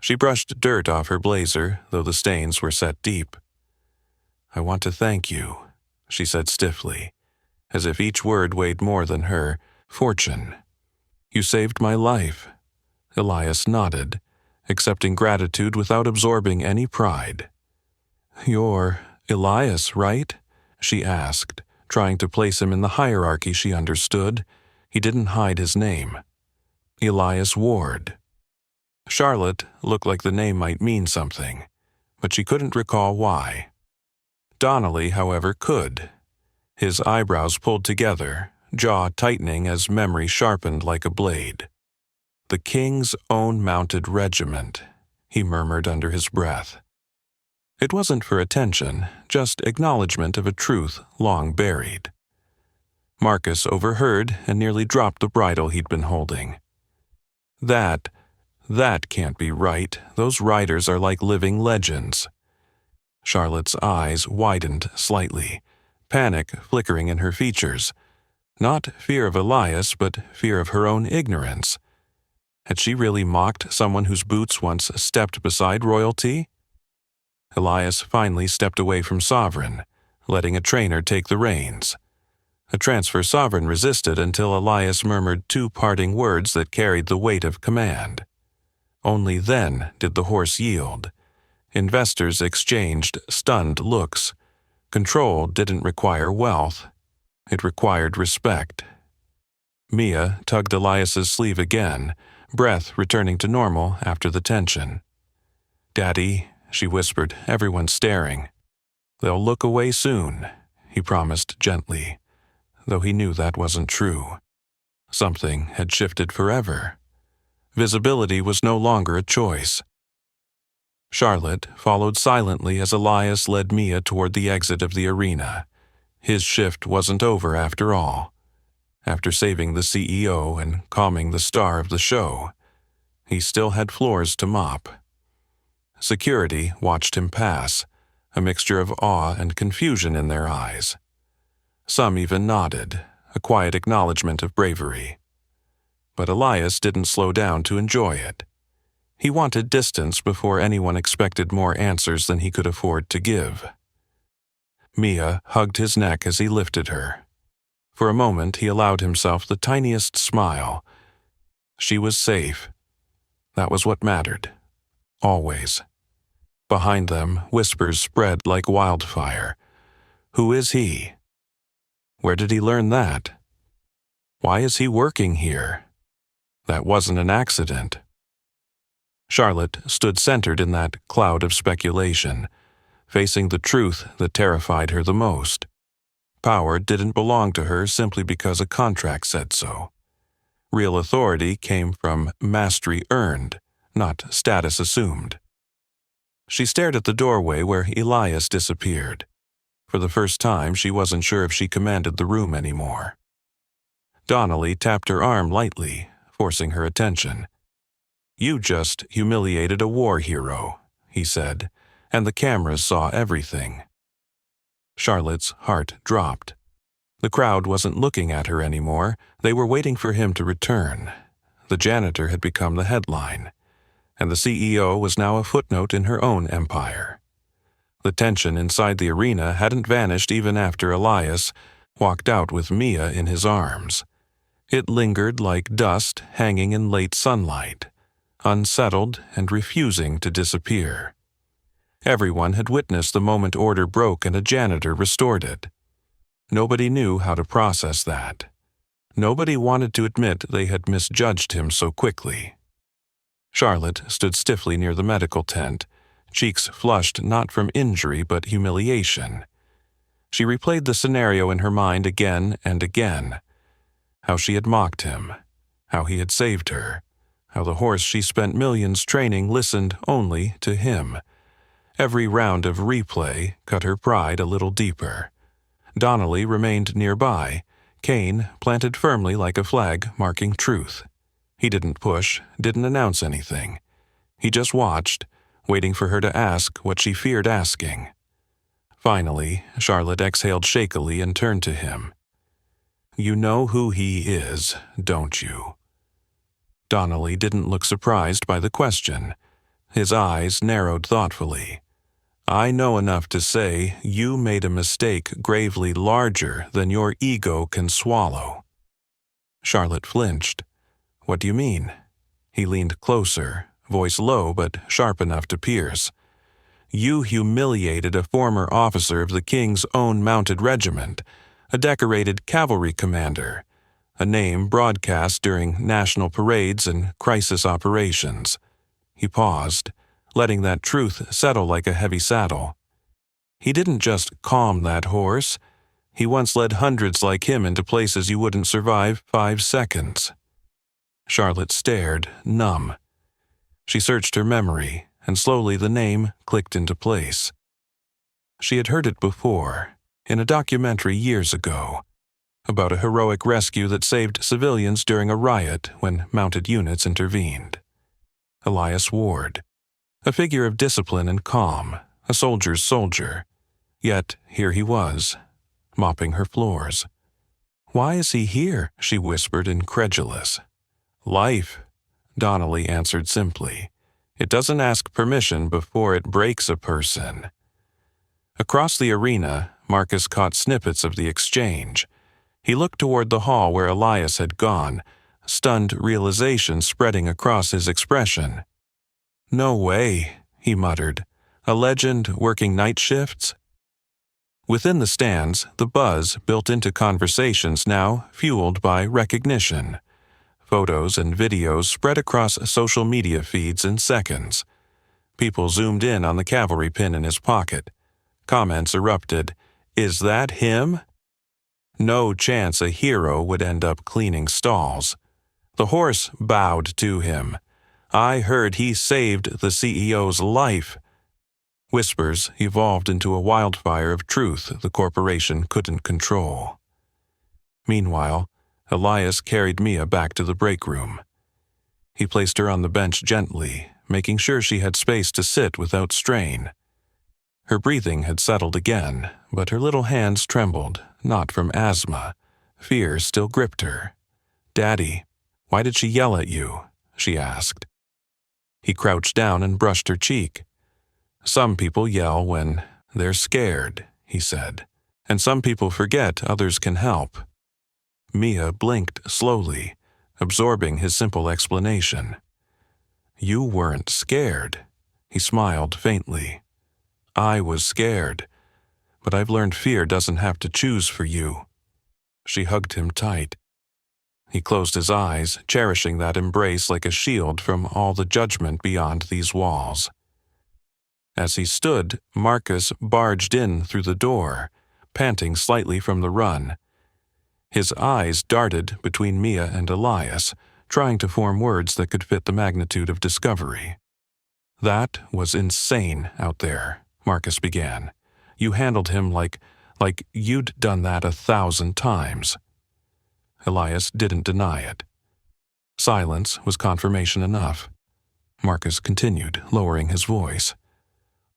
She brushed dirt off her blazer, though the stains were set deep. "I want to thank you," she said stiffly, as if each word weighed more than her fortune. "You saved my life." Elias nodded, accepting gratitude without absorbing any pride. "You're Elias, right?" she asked, trying to place him in the hierarchy she understood. He didn't hide his name. Elias Ward. Charlotte looked like the name might mean something, but she couldn't recall why. Donnelly, however, could. His eyebrows pulled together, jaw tightening as memory sharpened like a blade. "The King's Own Mounted Regiment," he murmured under his breath. It wasn't for attention, just acknowledgement of a truth long buried. Marcus overheard and nearly dropped the bridle he'd been holding. That can't be right. Those riders are like living legends." Charlotte's eyes widened slightly, panic flickering in her features. Not fear of Elias, but fear of her own ignorance. Had she really mocked someone whose boots once stepped beside royalty? Elias finally stepped away from Sovereign, letting a trainer take the reins. A transfer Sovereign resisted until Elias murmured two parting words that carried the weight of command. Only then did the horse yield. Investors exchanged stunned looks. Control didn't require wealth. It required respect. Mia tugged Elias's sleeve again, breath returning to normal after the tension. "Daddy," she whispered, everyone staring. "They'll look away soon," he promised gently, though he knew that wasn't true. Something had shifted forever. Visibility was no longer a choice. Charlotte followed silently as Elias led Mia toward the exit of the arena. His shift wasn't over after all. After saving the CEO and calming the star of the show, he still had floors to mop. Security watched him pass, a mixture of awe and confusion in their eyes. Some even nodded, a quiet acknowledgement of bravery. But Elias didn't slow down to enjoy it. He wanted distance before anyone expected more answers than he could afford to give. Mia hugged his neck as he lifted her. For a moment he allowed himself the tiniest smile. She was safe. That was what mattered. Always. Behind them, whispers spread like wildfire. Who is he? Where did he learn that? Why is he working here? That wasn't an accident. Charlotte stood centered in that cloud of speculation, facing the truth that terrified her the most. Power didn't belong to her simply because a contract said so. Real authority came from mastery earned, not status assumed. She stared at the doorway where Elias disappeared. For the first time, she wasn't sure if she commanded the room anymore. Donnelly tapped her arm lightly, forcing her attention. "You just humiliated a war hero," he said, and the cameras saw everything. Charlotte's heart dropped. The crowd wasn't looking at her anymore. They were waiting for him to return. The janitor had become the headline, and the CEO was now a footnote in her own empire. The tension inside the arena hadn't vanished even after Elias walked out with Mia in his arms. It lingered like dust hanging in late sunlight, unsettled and refusing to disappear. Everyone had witnessed the moment order broke and a janitor restored it. Nobody knew how to process that. Nobody wanted to admit they had misjudged him so quickly. Charlotte stood stiffly near the medical tent, cheeks flushed not from injury but humiliation. She replayed the scenario in her mind again and again. How she had mocked him, how he had saved her, how the horse she spent millions training listened only to him, Every round of replay cut her pride a little deeper. Donnelly remained nearby, Kane planted firmly like a flag marking truth. He didn't push, didn't announce anything. He just watched, waiting for her to ask what she feared asking. Finally, Charlotte exhaled shakily and turned to him. "You know who he is, don't you?" Donnelly didn't look surprised by the question. His eyes narrowed thoughtfully. "I know enough to say you made a mistake gravely larger than your ego can swallow." Charlotte flinched. "What do you mean?" He leaned closer, voice low but sharp enough to pierce. "You humiliated a former officer of the King's own mounted regiment, a decorated cavalry commander, a name broadcast during national parades and crisis operations." He paused, letting that truth settle like a heavy saddle. He didn't just calm that horse. He once led hundreds like him into places you wouldn't survive 5 seconds. Charlotte stared, numb. She searched her memory, and slowly the name clicked into place. She had heard it before, in a documentary years ago, about a heroic rescue that saved civilians during a riot when mounted units intervened. Elias Ward, a figure of discipline and calm, a soldier's soldier. Yet here he was, mopping her floors. "Why is he here?" she whispered, incredulous. "Life," Donnelly answered simply. "It doesn't ask permission before it breaks a person." Across the arena, Marcus caught snippets of the exchange. He looked toward the hall where Elias had gone, stunned realization spreading across his expression. "No way," he muttered. "A legend working night shifts?" Within the stands, the buzz built into conversations now fueled by recognition. Photos and videos spread across social media feeds in seconds. People zoomed in on the cavalry pin in his pocket. Comments erupted. "Is that him?" No chance a hero would end up cleaning stalls. The horse bowed to him. "I heard he saved the CEO's life." Whispers evolved into a wildfire of truth the corporation couldn't control. Meanwhile, Elias carried Mia back to the break room. He placed her on the bench gently, making sure she had space to sit without strain. Her breathing had settled again, but her little hands trembled, not from asthma. Fear still gripped her. "Daddy, why did she yell at you?" she asked. He crouched down and brushed her cheek. "Some people yell when they're scared," he said, "and some people forget others can help." Mia blinked slowly, absorbing his simple explanation. "You weren't scared," he smiled faintly. "I was scared, but I've learned fear doesn't have to choose for you." She hugged him tight. He closed his eyes, cherishing that embrace like a shield from all the judgment beyond these walls. As he stood, Marcus barged in through the door, panting slightly from the run. His eyes darted between Mia and Elias, trying to form words that could fit the magnitude of discovery. "That was insane out there," Marcus began. "You handled him like you'd done that 1,000 times." Elias didn't deny it. Silence was confirmation enough. Marcus continued, lowering his voice.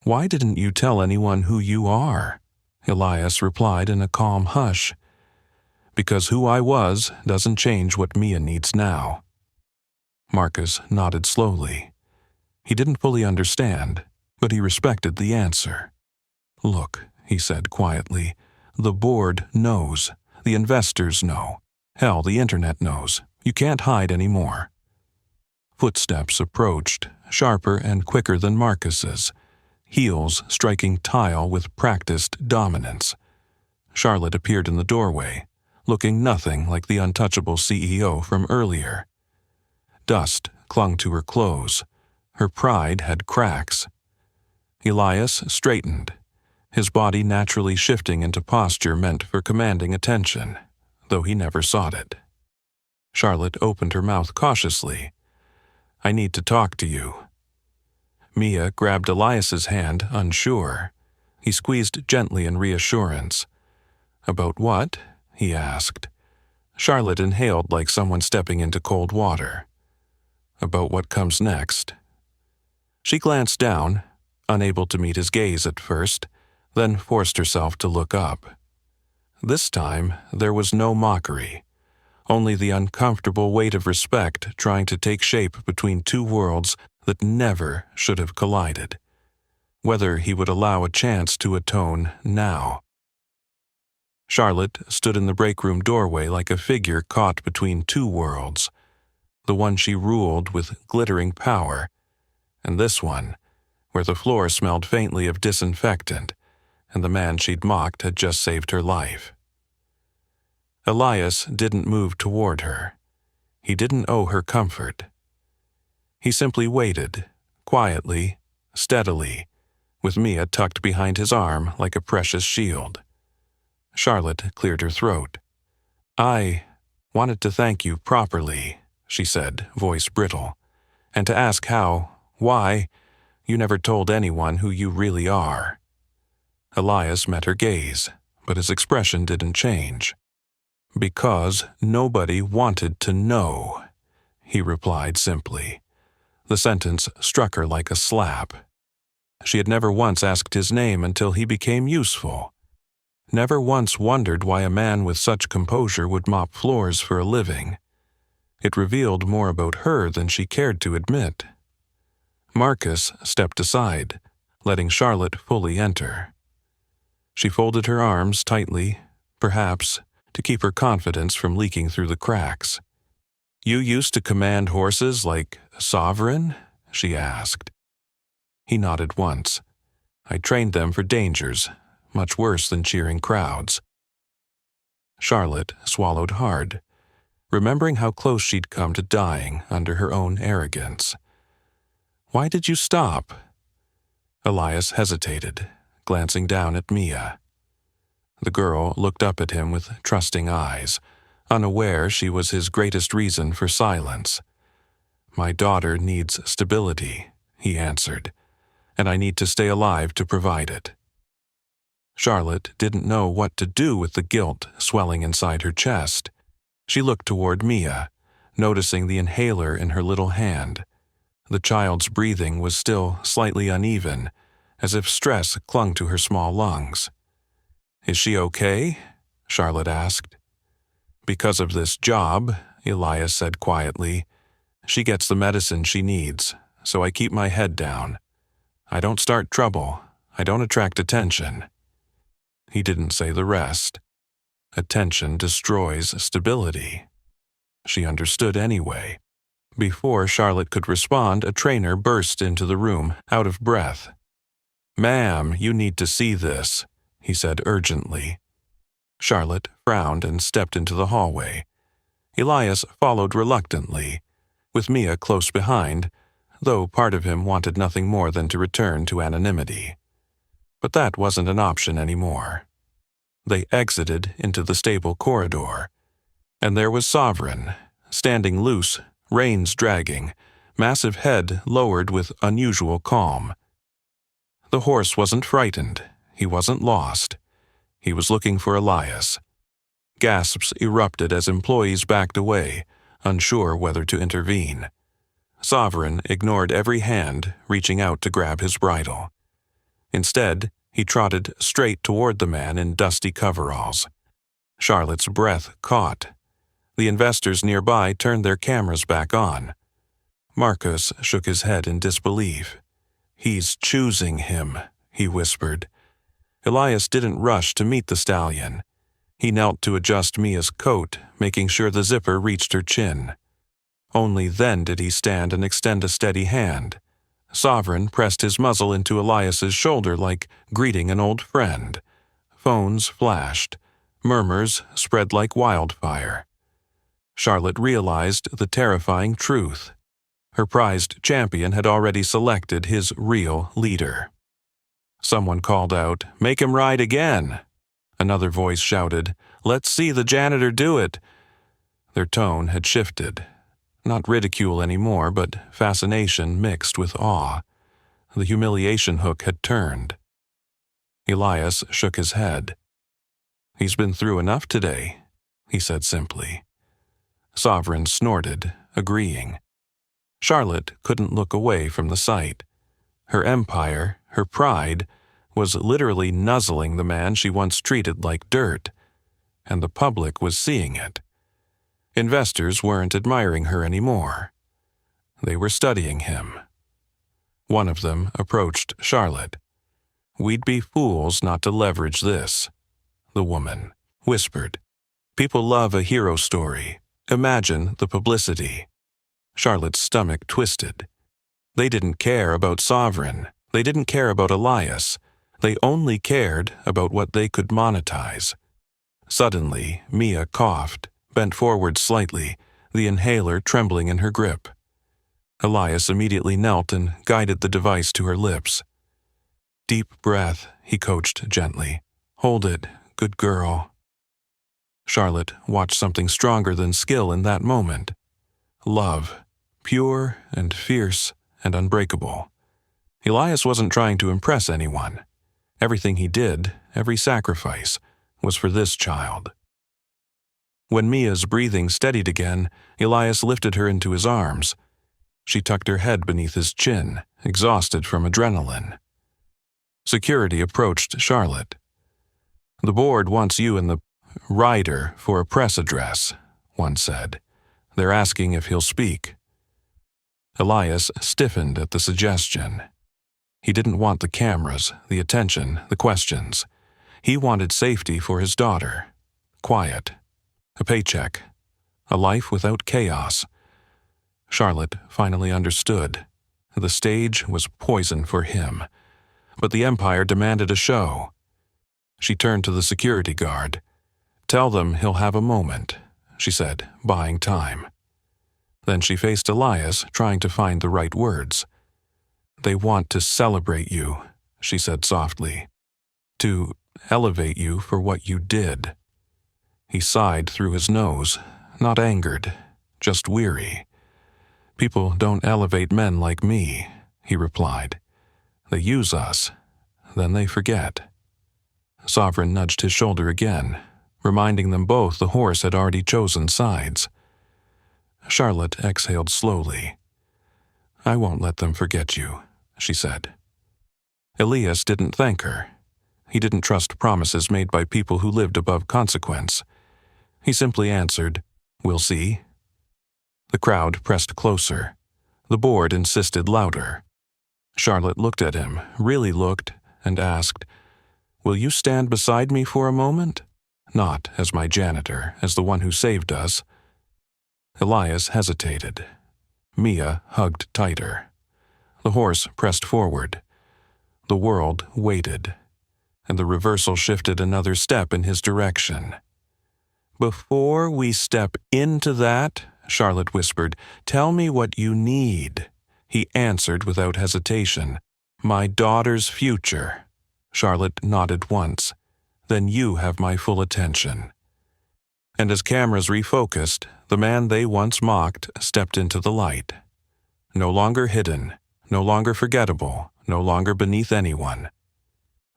"Why didn't you tell anyone who you are?" Elias replied in a calm hush. "Because who I was doesn't change what Mia needs now." Marcus nodded slowly. He didn't fully understand, but he respected the answer. "Look," he said quietly, "the board knows. The investors know. Hell, the internet knows. You can't hide anymore." Footsteps approached, sharper and quicker than Marcus's, heels striking tile with practiced dominance. Charlotte appeared in the doorway, looking nothing like the untouchable CEO from earlier. Dust clung to her clothes. Her pride had cracks. Elias straightened, his body naturally shifting into posture meant for commanding attention, though he never sought it. Charlotte opened her mouth cautiously. "I need to talk to you." Mia grabbed Elias's hand, unsure. He squeezed gently in reassurance. "About what?" he asked. Charlotte inhaled like someone stepping into cold water. "About what comes next." She glanced down, unable to meet his gaze at first, then forced herself to look up. This time, there was no mockery, only the uncomfortable weight of respect trying to take shape between two worlds that never should have collided. Whether he would allow a chance to atone now. Charlotte stood in the break room doorway like a figure caught between two worlds, the one she ruled with glittering power, and this one, where the floor smelled faintly of disinfectant, and the man she'd mocked had just saved her life. Elias didn't move toward her. He didn't owe her comfort. He simply waited, quietly, steadily, with Mia tucked behind his arm like a precious shield. Charlotte cleared her throat. "I wanted to thank you properly," she said, voice brittle, "and to ask why, you never told anyone who you really are." Elias met her gaze, but his expression didn't change. "Because nobody wanted to know," he replied simply. The sentence struck her like a slap. She had never once asked his name until he became useful. Never once wondered why a man with such composure would mop floors for a living. It revealed more about her than she cared to admit. Marcus stepped aside, letting Charlotte fully enter. She folded her arms tightly, perhaps to keep her confidence from leaking through the cracks. "You used to command horses like a sovereign?" she asked. He nodded once. "I trained them for dangers, much worse than cheering crowds." Charlotte swallowed hard, remembering how close she'd come to dying under her own arrogance. "Why did you stop?" Elias hesitated, glancing down at Mia. The girl looked up at him with trusting eyes, unaware she was his greatest reason for silence. "My daughter needs stability," he answered, "and I need to stay alive to provide it." Charlotte didn't know what to do with the guilt swelling inside her chest. She looked toward Mia, noticing the inhaler in her little hand. The child's breathing was still slightly uneven, as if stress clung to her small lungs. "Is she okay?" Charlotte asked. "Because of this job," Elias said quietly, "she gets the medicine she needs, so I keep my head down. I don't start trouble. I don't attract attention." He didn't say the rest. Attention destroys stability. She understood anyway. Before Charlotte could respond, a trainer burst into the room, out of breath. "Ma'am, you need to see this," he said urgently. Charlotte frowned and stepped into the hallway. Elias followed reluctantly, with Mia close behind, though part of him wanted nothing more than to return to anonymity. But that wasn't an option anymore. They exited into the stable corridor, and there was Sovereign, standing loose, reins dragging, massive head lowered with unusual calm. The horse wasn't frightened. He wasn't lost. He was looking for Elias. Gasps erupted as employees backed away, unsure whether to intervene. Sovereign ignored every hand reaching out to grab his bridle. Instead, he trotted straight toward the man in dusty coveralls. Charlotte's breath caught. The investors nearby turned their cameras back on. Marcus shook his head in disbelief. "He's choosing him," he whispered. Elias didn't rush to meet the stallion. He knelt to adjust Mia's coat, making sure the zipper reached her chin. Only then did he stand and extend a steady hand. Sovereign pressed his muzzle into Elias's shoulder like greeting an old friend. Phones flashed. Murmurs spread like wildfire. Charlotte realized the terrifying truth. Her prized champion had already selected his real leader. Someone called out, "Make him ride again!" Another voice shouted, "Let's see the janitor do it!" Their tone had shifted. Not ridicule anymore, but fascination mixed with awe. The humiliation hook had turned. Elias shook his head. "He's been through enough today," he said simply. Sovereign snorted, agreeing. Charlotte couldn't look away from the sight. Her empire, her pride, was literally nuzzling the man she once treated like dirt, and the public was seeing it. Investors weren't admiring her anymore. They were studying him. One of them approached Charlotte. "We'd be fools not to leverage this," the woman whispered. "People love a hero story. Imagine the publicity." Charlotte's stomach twisted. They didn't care about Sovereign. They didn't care about Elias. They only cared about what they could monetize. Suddenly, Mia coughed, bent forward slightly, the inhaler trembling in her grip. Elias immediately knelt and guided the device to her lips. "Deep breath," he coached gently. "Hold it, good girl." Charlotte watched something stronger than skill in that moment. Love, pure and fierce and unbreakable. Elias wasn't trying to impress anyone. Everything he did, every sacrifice, was for this child. When Mia's breathing steadied again, Elias lifted her into his arms. She tucked her head beneath his chin, exhausted from adrenaline. Security approached Charlotte. "The board wants you and the rider for a press address," one said. "They're asking if he'll speak." Elias stiffened at the suggestion. He didn't want the cameras, the attention, the questions. He wanted safety for his daughter. Quiet. A paycheck. A life without chaos. Charlotte finally understood. The stage was poison for him. But the Empire demanded a show. She turned to the security guard. "Tell them he'll have a moment," she said, buying time. Then she faced Elias, trying to find the right words. "They want to celebrate you," she said softly. "To elevate you for what you did." He sighed through his nose, not angered, just weary. "People don't elevate men like me," he replied. "They use us, then they forget." Sovereign nudged his shoulder again, reminding them both the horse had already chosen sides. Charlotte exhaled slowly. "I won't let them forget you," she said. Elias didn't thank her. He didn't trust promises made by people who lived above consequence. He simply answered, "We'll see." The crowd pressed closer. The board insisted louder. Charlotte looked at him, really looked, and asked, "Will you stand beside me for a moment? Not as my janitor, as the one who saved us." Elias hesitated. Mia hugged tighter. The horse pressed forward. The world waited, and the reversal shifted another step in his direction. "Before we step into that," Charlotte whispered, "tell me what you need." He answered without hesitation, "My daughter's future." Charlotte nodded once. "Then you have my full attention." And as cameras refocused, the man they once mocked stepped into the light. No longer hidden, no longer forgettable, no longer beneath anyone.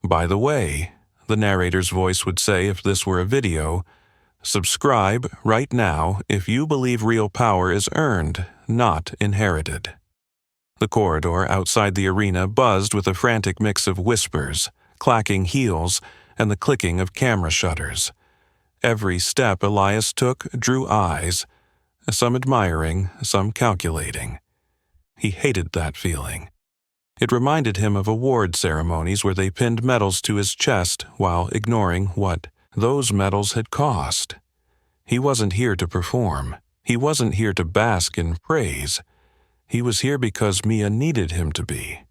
"By the way," the narrator's voice would say if this were a video, "subscribe right now if you believe real power is earned, not inherited." The corridor outside the arena buzzed with a frantic mix of whispers, clacking heels, and the clicking of camera shutters. Every step Elias took drew eyes, some admiring, some calculating. He hated that feeling. It reminded him of award ceremonies where they pinned medals to his chest while ignoring what those medals had cost. He wasn't here to perform. He wasn't here to bask in praise. He was here because Mia needed him to be.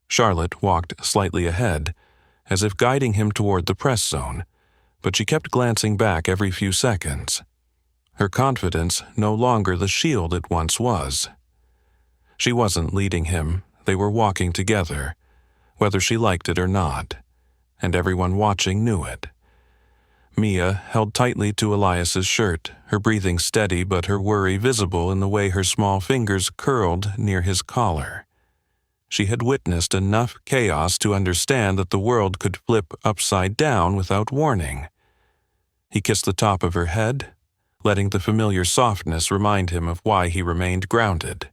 Charlotte walked slightly ahead, as if guiding him toward the press zone, but she kept glancing back every few seconds. Her confidence no longer the shield it once was. She wasn't leading him, they were walking together, whether she liked it or not, and everyone watching knew it. Mia held tightly to Elias's shirt, her breathing steady but her worry visible in the way her small fingers curled near his collar. She had witnessed enough chaos to understand that the world could flip upside down without warning. He kissed the top of her head, letting the familiar softness remind him of why he remained grounded.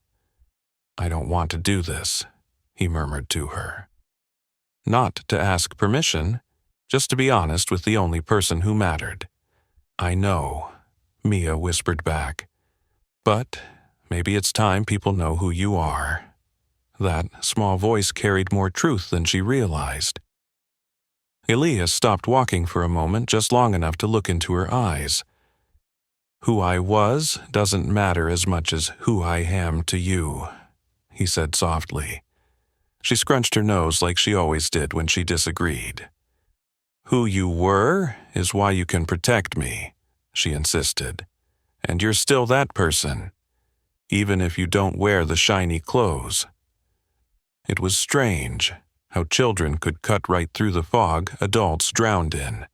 "I don't want to do this," he murmured to her. Not to ask permission, just to be honest with the only person who mattered. "I know," Mia whispered back. "But maybe it's time people know who you are." That small voice carried more truth than she realized. Elias stopped walking for a moment, just long enough to look into her eyes. "Who I was doesn't matter as much as who I am to you," he said softly. She scrunched her nose like she always did when she disagreed. "Who you were is why you can protect me," she insisted. "And you're still that person, even if you don't wear the shiny clothes." It was strange how children could cut right through the fog adults drowned in.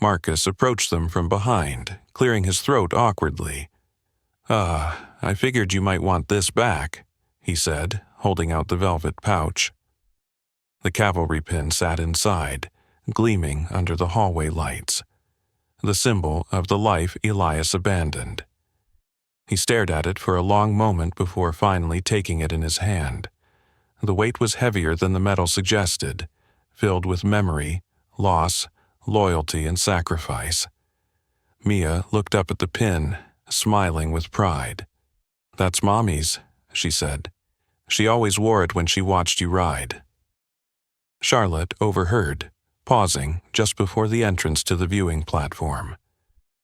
Marcus approached them from behind, clearing his throat awkwardly. I figured you might want this back," he said, holding out the velvet pouch. The cavalry pin sat inside, gleaming under the hallway lights, the symbol of the life Elias abandoned. He stared at it for a long moment before finally taking it in his hand. The weight was heavier than the metal suggested, filled with memory, loss, loyalty, and sacrifice. Mia looked up at the pin, smiling with pride. "That's Mommy's," she said. "She always wore it when she watched you ride." Charlotte overheard, pausing just before the entrance to the viewing platform.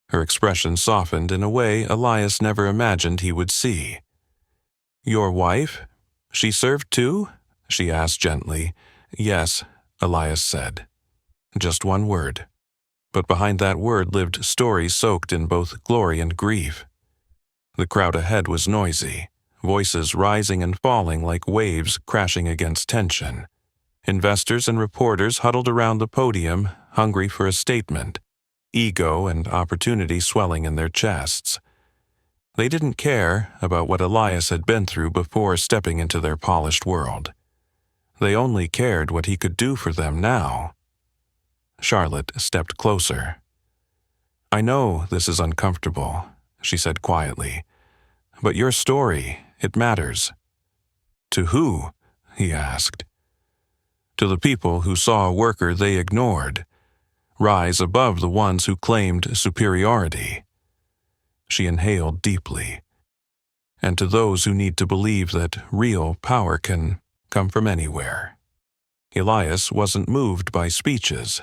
Her expression softened in a way Elias never imagined he would see. "Your wife? She served too?" she asked gently. "Yes," Elias said. Just one word. But behind that word lived stories soaked in both glory and grief. The crowd ahead was noisy, voices rising and falling like waves crashing against tension. Investors and reporters huddled around the podium, hungry for a statement, ego and opportunity swelling in their chests. They didn't care about what Elias had been through before stepping into their polished world. They only cared what he could do for them now. Charlotte stepped closer. "I know this is uncomfortable," she said quietly, "but your story, it matters." "To who?" he asked. "To the people who saw a worker they ignored rise above the ones who claimed superiority." She inhaled deeply. "And to those who need to believe that real power can come from anywhere." Elias wasn't moved by speeches.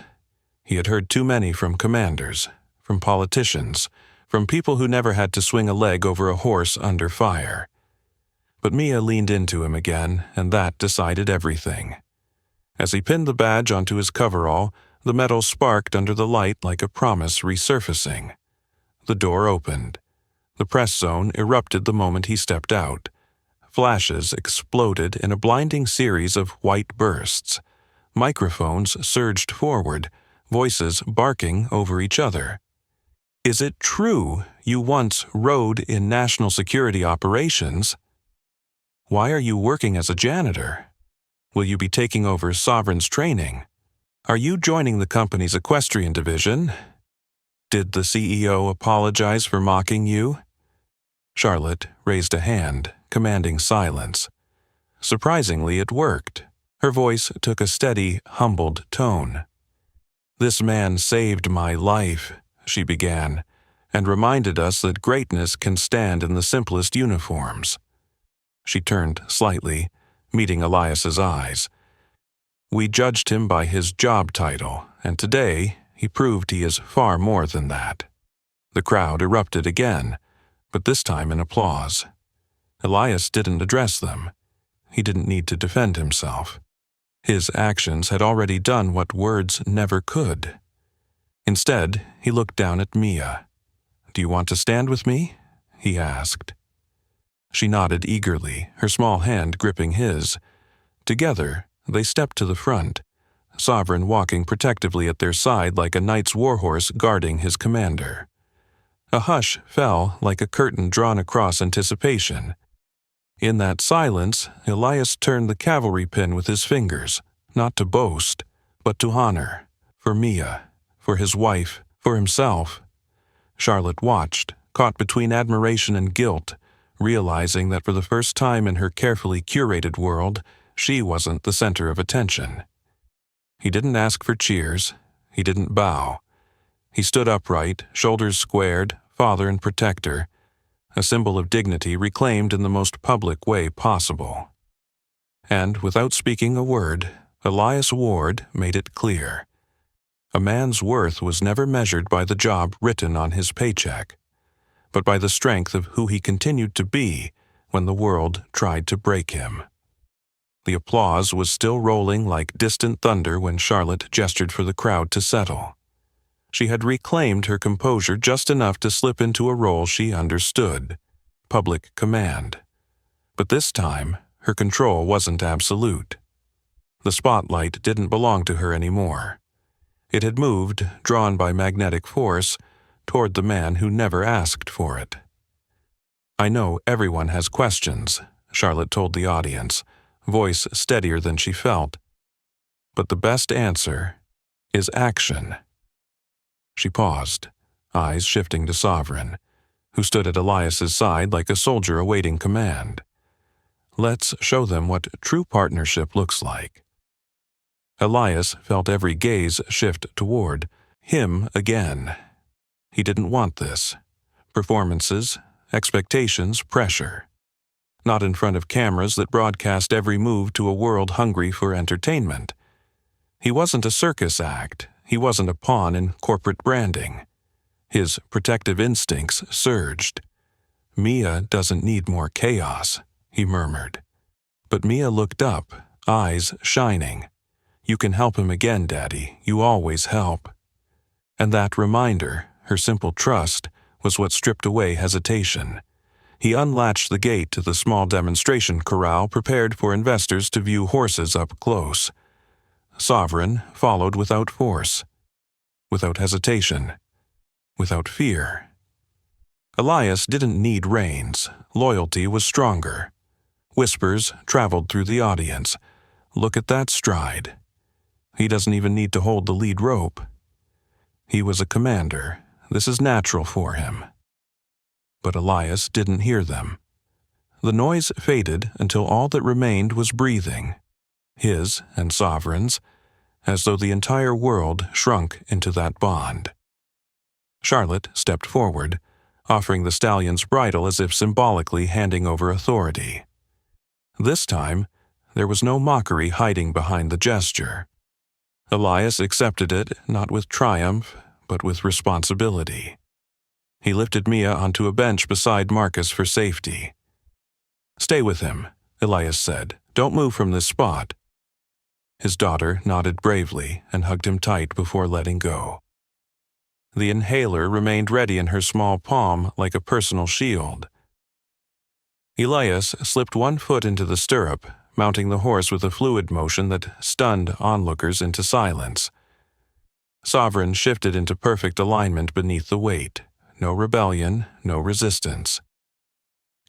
He had heard too many from commanders, from politicians, from people who never had to swing a leg over a horse under fire. But Mia leaned into him again, and that decided everything. As he pinned the badge onto his coverall, the metal sparked under the light like a promise resurfacing. The door opened. The press zone erupted the moment he stepped out. Flashes exploded in a blinding series of white bursts. Microphones surged forward, voices barking over each other. "Is it true you once rode in national security operations? Why are you working as a janitor? Will you be taking over Sovereign's training? Are you joining the company's equestrian division? Did the CEO apologize for mocking you?" Charlotte raised a hand, commanding silence. Surprisingly, it worked. Her voice took a steady, humbled tone. "This man saved my life," she began, "and reminded us that greatness can stand in the simplest uniforms." She turned slightly, meeting Elias's eyes. "We judged him by his job title, and today he proved he is far more than that." The crowd erupted again, but this time in applause. Elias didn't address them. He didn't need to defend himself. His actions had already done what words never could. Instead, he looked down at Mia. "Do you want to stand with me?" he asked. She nodded eagerly, her small hand gripping his. Together, they stepped to the front, Sovereign walking protectively at their side like a knight's warhorse guarding his commander. A hush fell like a curtain drawn across anticipation. In that silence, Elias turned the cavalry pin with his fingers, not to boast, but to honor, for Mia, for his wife, for himself. Charlotte watched, caught between admiration and guilt, realizing that for the first time in her carefully curated world, she wasn't the center of attention. He didn't ask for cheers. He didn't bow. He stood upright, shoulders squared, father and protector, a symbol of dignity reclaimed in the most public way possible. And without speaking a word, Elias Ward made it clear. A man's worth was never measured by the job written on his paycheck, but by the strength of who he continued to be when the world tried to break him. The applause was still rolling like distant thunder when Charlotte gestured for the crowd to settle. She had reclaimed her composure just enough to slip into a role she understood, public command. But this time, her control wasn't absolute. The spotlight didn't belong to her anymore. It had moved, drawn by magnetic force, toward the man who never asked for it. "I know everyone has questions," Charlotte told the audience, voice steadier than she felt. "But the best answer is action." She paused, eyes shifting to Sovereign, who stood at Elias's side like a soldier awaiting command. "Let's show them what true partnership looks like." Elias felt every gaze shift toward him again. He didn't want this. Performances, expectations, pressure. Not in front of cameras that broadcast every move to a world hungry for entertainment. He wasn't a circus act. He wasn't a pawn in corporate branding. His protective instincts surged. "Mia doesn't need more chaos," he murmured. But Mia looked up, eyes shining. "You can help him again, Daddy. You always help." And that reminder, her simple trust, was what stripped away hesitation. He unlatched the gate to the small demonstration corral prepared for investors to view horses up close. Sovereign followed without force, without hesitation, without fear. Elias didn't need reins. Loyalty was stronger. Whispers traveled through the audience. "Look at that stride. He doesn't even need to hold the lead rope." He was a commander. This is natural for him. But Elias didn't hear them. The noise faded until all that remained was breathing, his and Sovereign's, as though the entire world shrunk into that bond. Charlotte stepped forward, offering the stallion's bridle as if symbolically handing over authority. This time, there was no mockery hiding behind the gesture. Elias accepted it, not with triumph, but with responsibility. He lifted Mia onto a bench beside Marcus for safety. "Stay with him," Elias said. "Don't move from this spot." His daughter nodded bravely and hugged him tight before letting go. The inhaler remained ready in her small palm like a personal shield. Elias slipped one foot into the stirrup, mounting the horse with a fluid motion that stunned onlookers into silence. Sovereign shifted into perfect alignment beneath the weight. No rebellion, no resistance.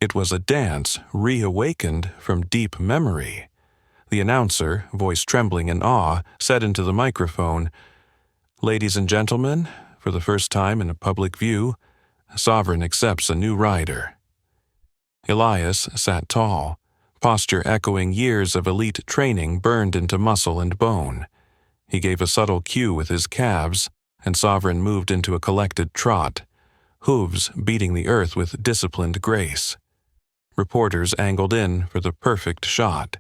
It was a dance reawakened from deep memory. The announcer, voice trembling in awe, said into the microphone, "Ladies and gentlemen, for the first time in a public view, Sovereign accepts a new rider." Elias sat tall, posture echoing years of elite training burned into muscle and bone. He gave a subtle cue with his calves, and Sovereign moved into a collected trot, hooves beating the earth with disciplined grace. Reporters angled in for the perfect shot.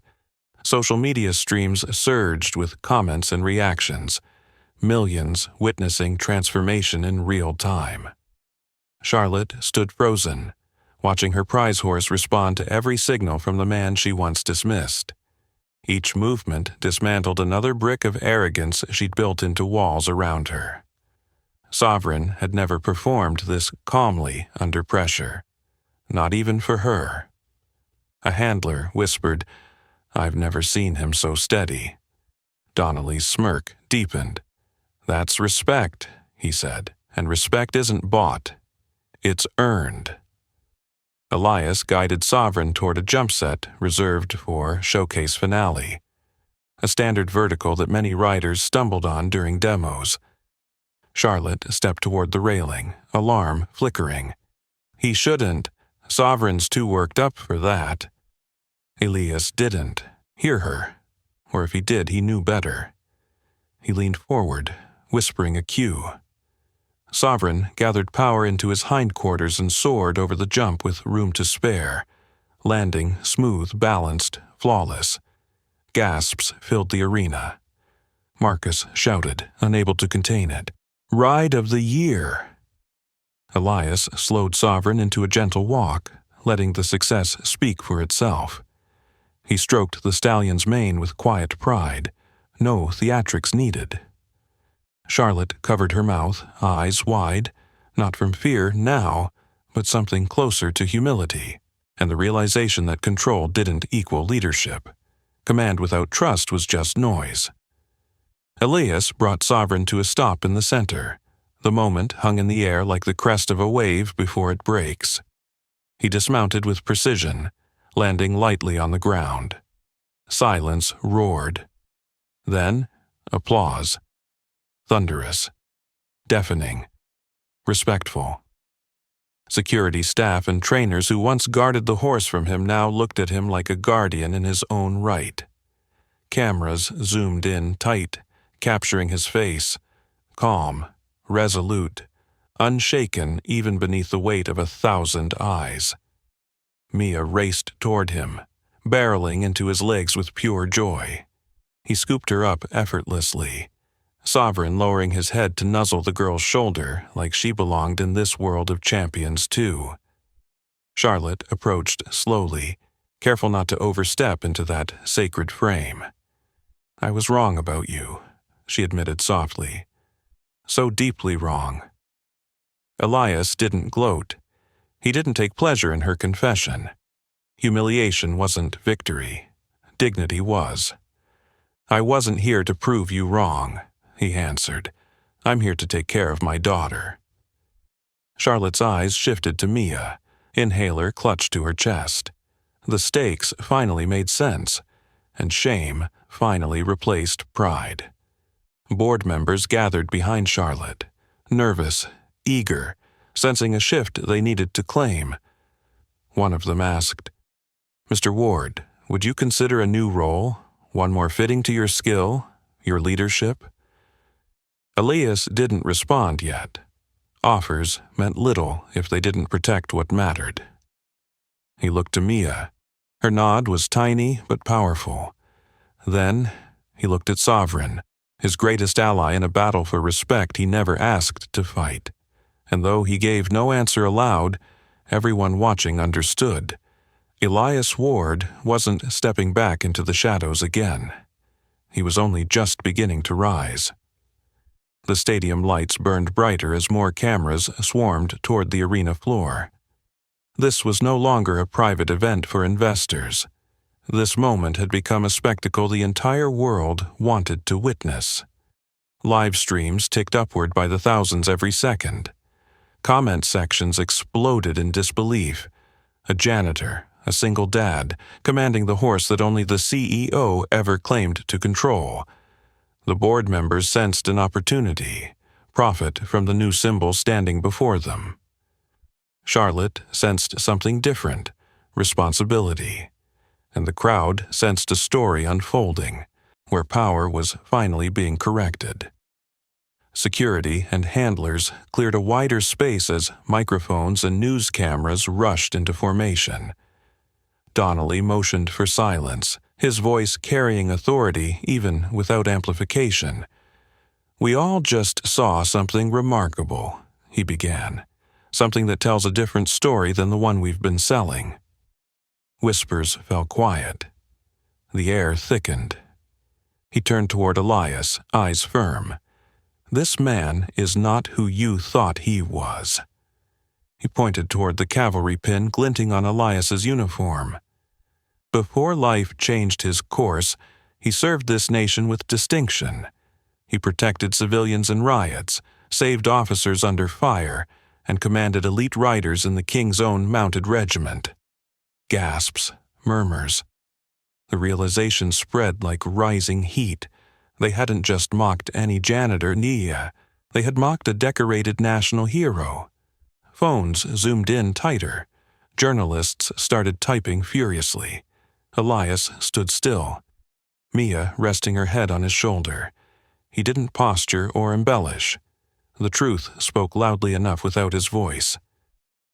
Social media streams surged with comments and reactions, millions witnessing transformation in real time. Charlotte stood frozen, watching her prize horse respond to every signal from the man she once dismissed. Each movement dismantled another brick of arrogance she'd built into walls around her. Sovereign had never performed this calmly under pressure, not even for her. A handler whispered, "I've never seen him so steady." Donnelly's smirk deepened. "That's respect," he said, "and respect isn't bought. It's earned." Elias guided Sovereign toward a jump set reserved for showcase finale, a standard vertical that many riders stumbled on during demos. Charlotte stepped toward the railing, alarm flickering. He shouldn't. Sovereign's too worked up for that. Elias didn't hear her, or if he did, he knew better. He leaned forward, whispering a cue. Sovereign gathered power into his hindquarters and soared over the jump with room to spare, landing smooth, balanced, flawless. Gasps filled the arena. Marcus shouted, unable to contain it. "Ride of the year!" Elias slowed Sovereign into a gentle walk, letting the success speak for itself. He stroked the stallion's mane with quiet pride. No theatrics needed. Charlotte covered her mouth, eyes wide, not from fear now, but something closer to humility, and the realization that control didn't equal leadership. Command without trust was just noise. Elias brought Sovereign to a stop in the center. The moment hung in the air like the crest of a wave before it breaks. He dismounted with precision, landing lightly on the ground. Silence roared. Then, applause. Thunderous. Deafening. Respectful. Security staff and trainers who once guarded the horse from him now looked at him like a guardian in his own right. Cameras zoomed in tight, capturing his face, calm, resolute, unshaken even beneath the weight of 1,000 eyes. Mia raced toward him, barreling into his legs with pure joy. He scooped her up effortlessly, Sovereign lowering his head to nuzzle the girl's shoulder like she belonged in this world of champions too. Charlotte approached slowly, careful not to overstep into that sacred frame. "I was wrong about you," she admitted softly. "So deeply wrong." Elias didn't gloat. He didn't take pleasure in her confession. Humiliation wasn't victory. Dignity was. "I wasn't here to prove you wrong," he answered. "I'm here to take care of my daughter." Charlotte's eyes shifted to Mia, inhaler clutched to her chest. The stakes finally made sense, and shame finally replaced pride. Board members gathered behind Charlotte, nervous, eager, sensing a shift they needed to claim. One of them asked, "Mr. Ward, would you consider a new role, one more fitting to your skill, your leadership?" Elias didn't respond yet. Offers meant little if they didn't protect what mattered. He looked to Mia. Her nod was tiny but powerful. Then he looked at Sovereign, his greatest ally in a battle for respect he never asked to fight. And though he gave no answer aloud, everyone watching understood. Elias Ward wasn't stepping back into the shadows again. He was only just beginning to rise. The stadium lights burned brighter as more cameras swarmed toward the arena floor. This was no longer a private event for investors. This moment had become a spectacle the entire world wanted to witness. Live streams ticked upward by the thousands every second. Comment sections exploded in disbelief. A janitor, a single dad, commanding the horse that only the CEO ever claimed to control. The board members sensed an opportunity, profit from the new symbol standing before them. Charlotte sensed something different, responsibility. And the crowd sensed a story unfolding, where power was finally being corrected. Security and handlers cleared a wider space as microphones and news cameras rushed into formation. Donnelly motioned for silence, his voice carrying authority even without amplification. "We all just saw something remarkable," he began. "Something that tells a different story than the one we've been selling." Whispers fell quiet. The air thickened. He turned toward Elias, eyes firm. "This man is not who you thought he was." He pointed toward the cavalry pin glinting on Elias's uniform. Before life changed his course, he served this nation with distinction. He protected civilians in riots, saved officers under fire, and commanded elite riders in the king's own mounted regiment. Gasps, murmurs. The realization spread like rising heat. They hadn't just mocked any janitor, Nia. They had mocked a decorated national hero. Phones zoomed in tighter. Journalists started typing furiously. Elias stood still, Mia resting her head on his shoulder. He didn't posture or embellish. The truth spoke loudly enough without his voice.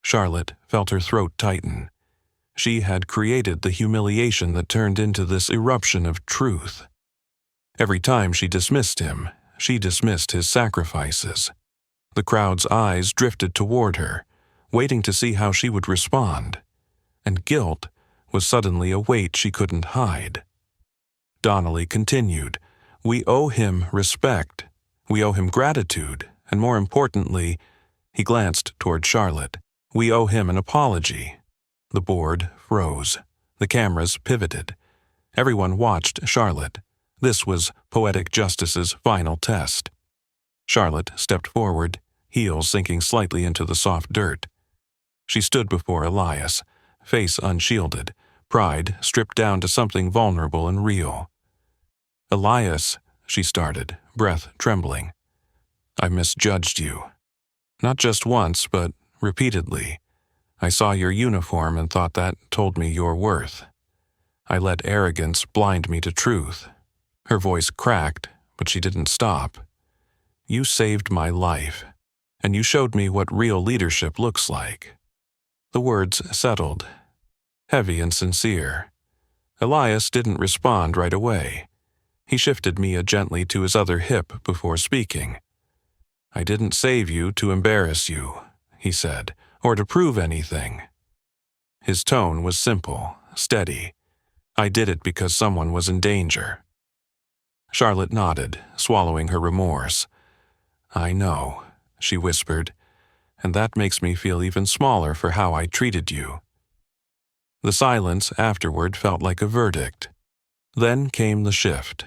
Charlotte felt her throat tighten. She had created the humiliation that turned into this eruption of truth. Every time she dismissed him, she dismissed his sacrifices. The crowd's eyes drifted toward her, waiting to see how she would respond. And guilt was suddenly a weight she couldn't hide. Donnelly continued, "We owe him respect. We owe him gratitude, and more importantly," he glanced toward Charlotte, "we owe him an apology." The board froze. The cameras pivoted. Everyone watched Charlotte. This was Poetic Justice's final test. Charlotte stepped forward, heels sinking slightly into the soft dirt. She stood before Elias, face unshielded, pride stripped down to something vulnerable and real. "Elias," she started, breath trembling, "I misjudged you. Not just once, but repeatedly. I saw your uniform and thought that told me your worth. I let arrogance blind me to truth." Her voice cracked, but she didn't stop. "You saved my life, and you showed me what real leadership looks like." The words settled, heavy and sincere. Elias didn't respond right away. He shifted Mia gently to his other hip before speaking. "I didn't save you to embarrass you," he said, "or to prove anything." His tone was simple, steady. "I did it because someone was in danger." Charlotte nodded, swallowing her remorse. "I know," she whispered, "and that makes me feel even smaller for how I treated you." The silence afterward felt like a verdict. Then came the shift.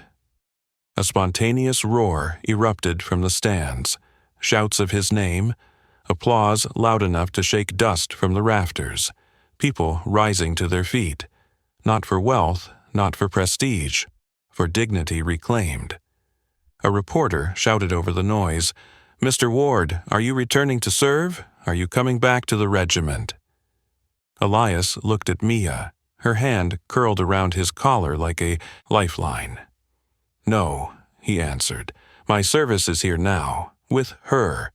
A spontaneous roar erupted from the stands, shouts of his name, applause loud enough to shake dust from the rafters, people rising to their feet, not for wealth, not for prestige, for dignity reclaimed. A reporter shouted over the noise, "Mr. Ward, are you returning to serve? Are you coming back to the regiment?" Elias looked at Mia, her hand curled around his collar like a lifeline. "No," he answered, "my service is here now, with her."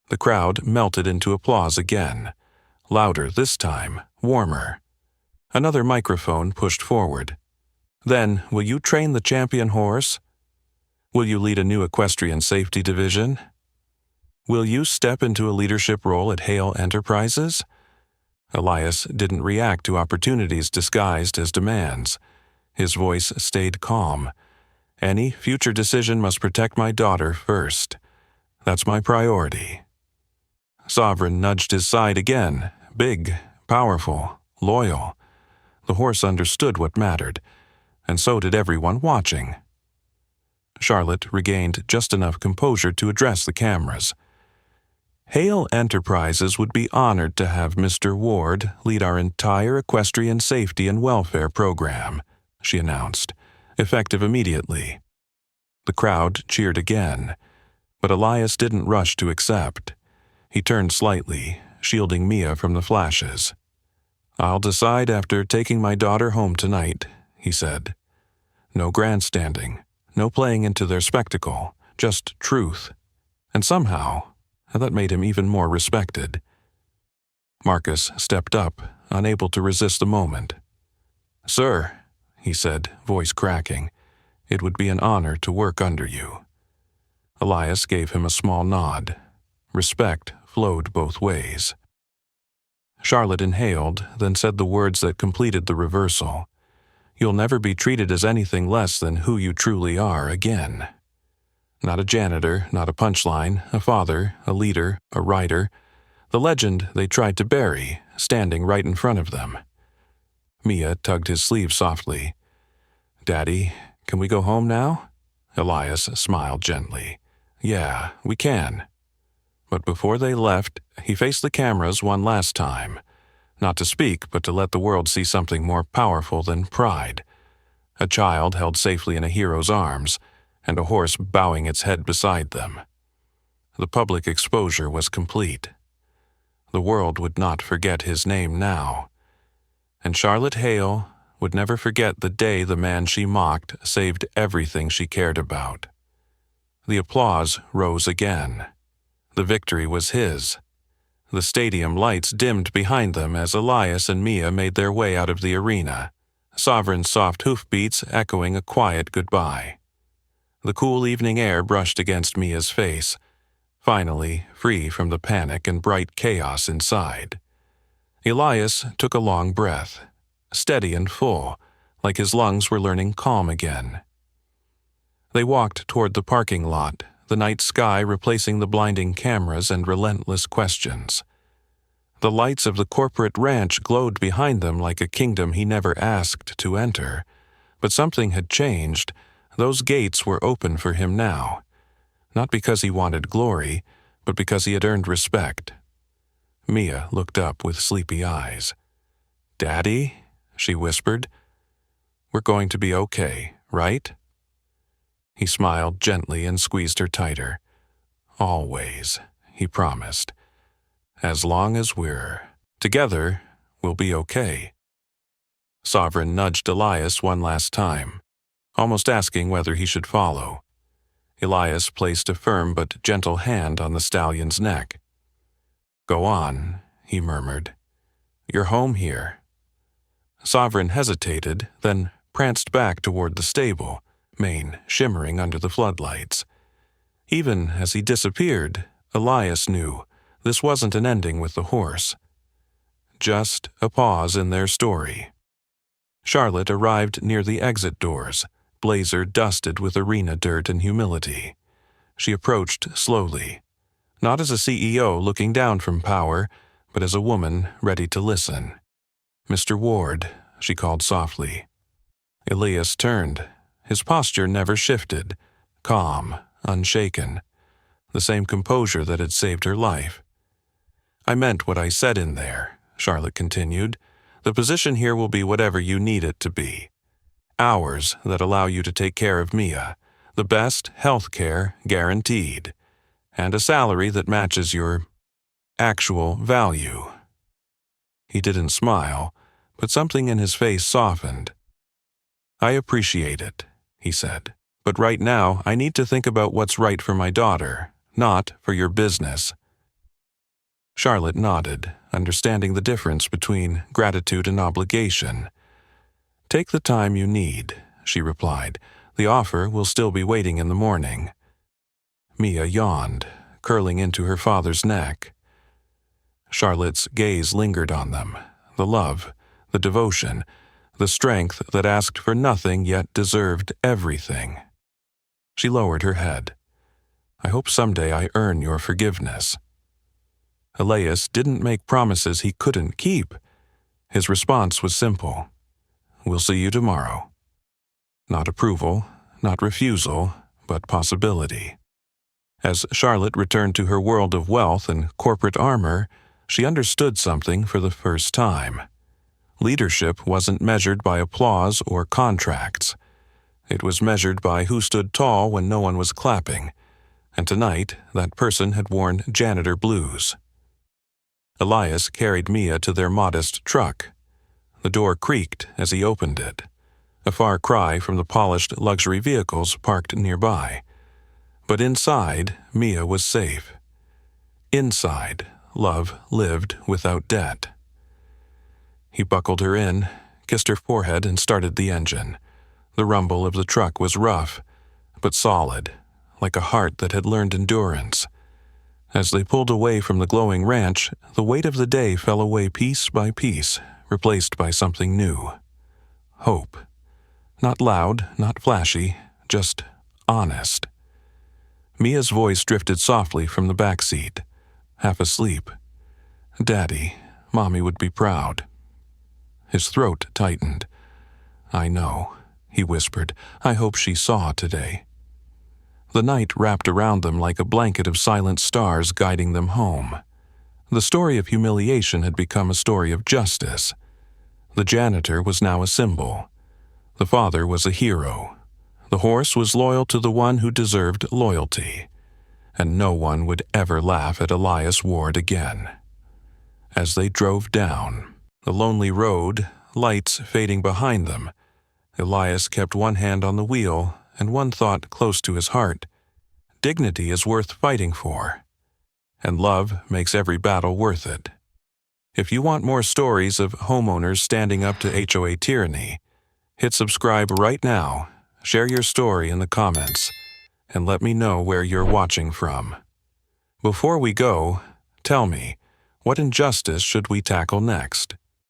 The crowd melted into applause again, louder this time, warmer. Another microphone pushed forward. "Then, will you train the champion horse? Will you lead a new equestrian safety division? Will you step into a leadership role at Hale Enterprises?" Elias didn't react to opportunities disguised as demands. His voice stayed calm. "Any future decision must protect my daughter first. That's my priority." Sovereign nudged his side again, big, powerful, loyal. The horse understood what mattered, and so did everyone watching. Charlotte regained just enough composure to address the cameras. "Hale Enterprises would be honored to have Mr. Ward lead our entire equestrian safety and welfare program," she announced, effective immediately. The crowd cheered again, but Elias didn't rush to accept. He turned slightly, shielding Mia from the flashes. "I'll decide after taking my daughter home tonight," he said. "No grandstanding, no playing into their spectacle, just truth." And somehow, that made him even more respected. Marcus stepped up, unable to resist the moment. "Sir," he said, voice cracking, "it would be an honor to work under you." Elias gave him a small nod. Respect flowed both ways. Charlotte inhaled, then said the words that completed the reversal. "You'll never be treated as anything less than who you truly are again." Not a janitor, not a punchline, a father, a leader, a writer. The legend they tried to bury, standing right in front of them. Mia tugged his sleeve softly. "Daddy, can we go home now?" Elias smiled gently. "Yeah, we can." But before they left, he faced the cameras one last time, not to speak, but to let the world see something more powerful than pride. A child held safely in a hero's arms, and a horse bowing its head beside them. The public exposure was complete. The world would not forget his name now. And Charlotte Hale would never forget the day the man she mocked saved everything she cared about. The applause rose again. The victory was his. The stadium lights dimmed behind them as Elias and Mia made their way out of the arena, Sovereign's soft hoofbeats echoing a quiet goodbye. The cool evening air brushed against Mia's face, finally free from the panic and bright chaos inside. Elias took a long breath, steady and full, like his lungs were learning calm again. They walked toward the parking lot, the night sky replacing the blinding cameras and relentless questions. The lights of the corporate ranch glowed behind them like a kingdom he never asked to enter. But something had changed. Those gates were open for him now. Not because he wanted glory, but because he had earned respect. Mia looked up with sleepy eyes. "Daddy," she whispered, "we're going to be okay, right?" He smiled gently and squeezed her tighter. "Always," he promised. "As long as we're together, we'll be okay." Sovereign nudged Elias one last time, almost asking whether he should follow. Elias placed a firm but gentle hand on the stallion's neck. "Go on," he murmured. "You're home here." Sovereign hesitated, then pranced back toward the stable, mane shimmering under the floodlights. Even as he disappeared, Elias knew this wasn't an ending with the horse. Just a pause in their story. Charlotte arrived near the exit doors, blazer dusted with arena dirt and humility. She approached slowly, not as a CEO looking down from power, but as a woman ready to listen. "Mr. Ward," she called softly. Elias turned. His posture never shifted, calm, unshaken, the same composure that had saved her life. "I meant what I said in there," Charlotte continued. "The position here will be whatever you need it to be. Hours that allow you to take care of Mia, the best health care guaranteed, and a salary that matches your actual value." He didn't smile, but something in his face softened. "I appreciate it," he said, "but right now I need to think about what's right for my daughter, not for your business." Charlotte nodded, understanding the difference between gratitude and obligation. "Take the time you need," she replied. "The offer will still be waiting in the morning." Mia yawned, curling into her father's neck. Charlotte's gaze lingered on them, the love, the devotion, the strength that asked for nothing yet deserved everything. She lowered her head. "I hope someday I earn your forgiveness." Elias didn't make promises he couldn't keep. His response was simple. "We'll see you tomorrow." Not approval, not refusal, but possibility. As Charlotte returned to her world of wealth and corporate armor, she understood something for the first time. Leadership wasn't measured by applause or contracts. It was measured by who stood tall when no one was clapping, and tonight that person had worn janitor blues. Elias carried Mia to their modest truck. The door creaked as he opened it, a far cry from the polished luxury vehicles parked nearby. But inside, Mia was safe. Inside, love lived without debt. He buckled her in, kissed her forehead, and started the engine. The rumble of the truck was rough, but solid, like a heart that had learned endurance. As they pulled away from the glowing ranch, the weight of the day fell away piece by piece, replaced by something new. Hope. Not loud, not flashy, just honest. Mia's voice drifted softly from the back seat, half asleep. "Daddy, Mommy would be proud." His throat tightened. "I know," he whispered. "I hope she saw today." The night wrapped around them like a blanket of silent stars guiding them home. The story of humiliation had become a story of justice. The janitor was now a symbol. The father was a hero. The horse was loyal to the one who deserved loyalty. And no one would ever laugh at Elias Ward again. As they drove down the lonely road, lights fading behind them, Elias kept one hand on the wheel and one thought close to his heart. Dignity is worth fighting for, and love makes every battle worth it. If you want more stories of homeowners standing up to HOA tyranny, hit subscribe right now, share your story in the comments, and let me know where you're watching from. Before we go, tell me, what injustice should we tackle next?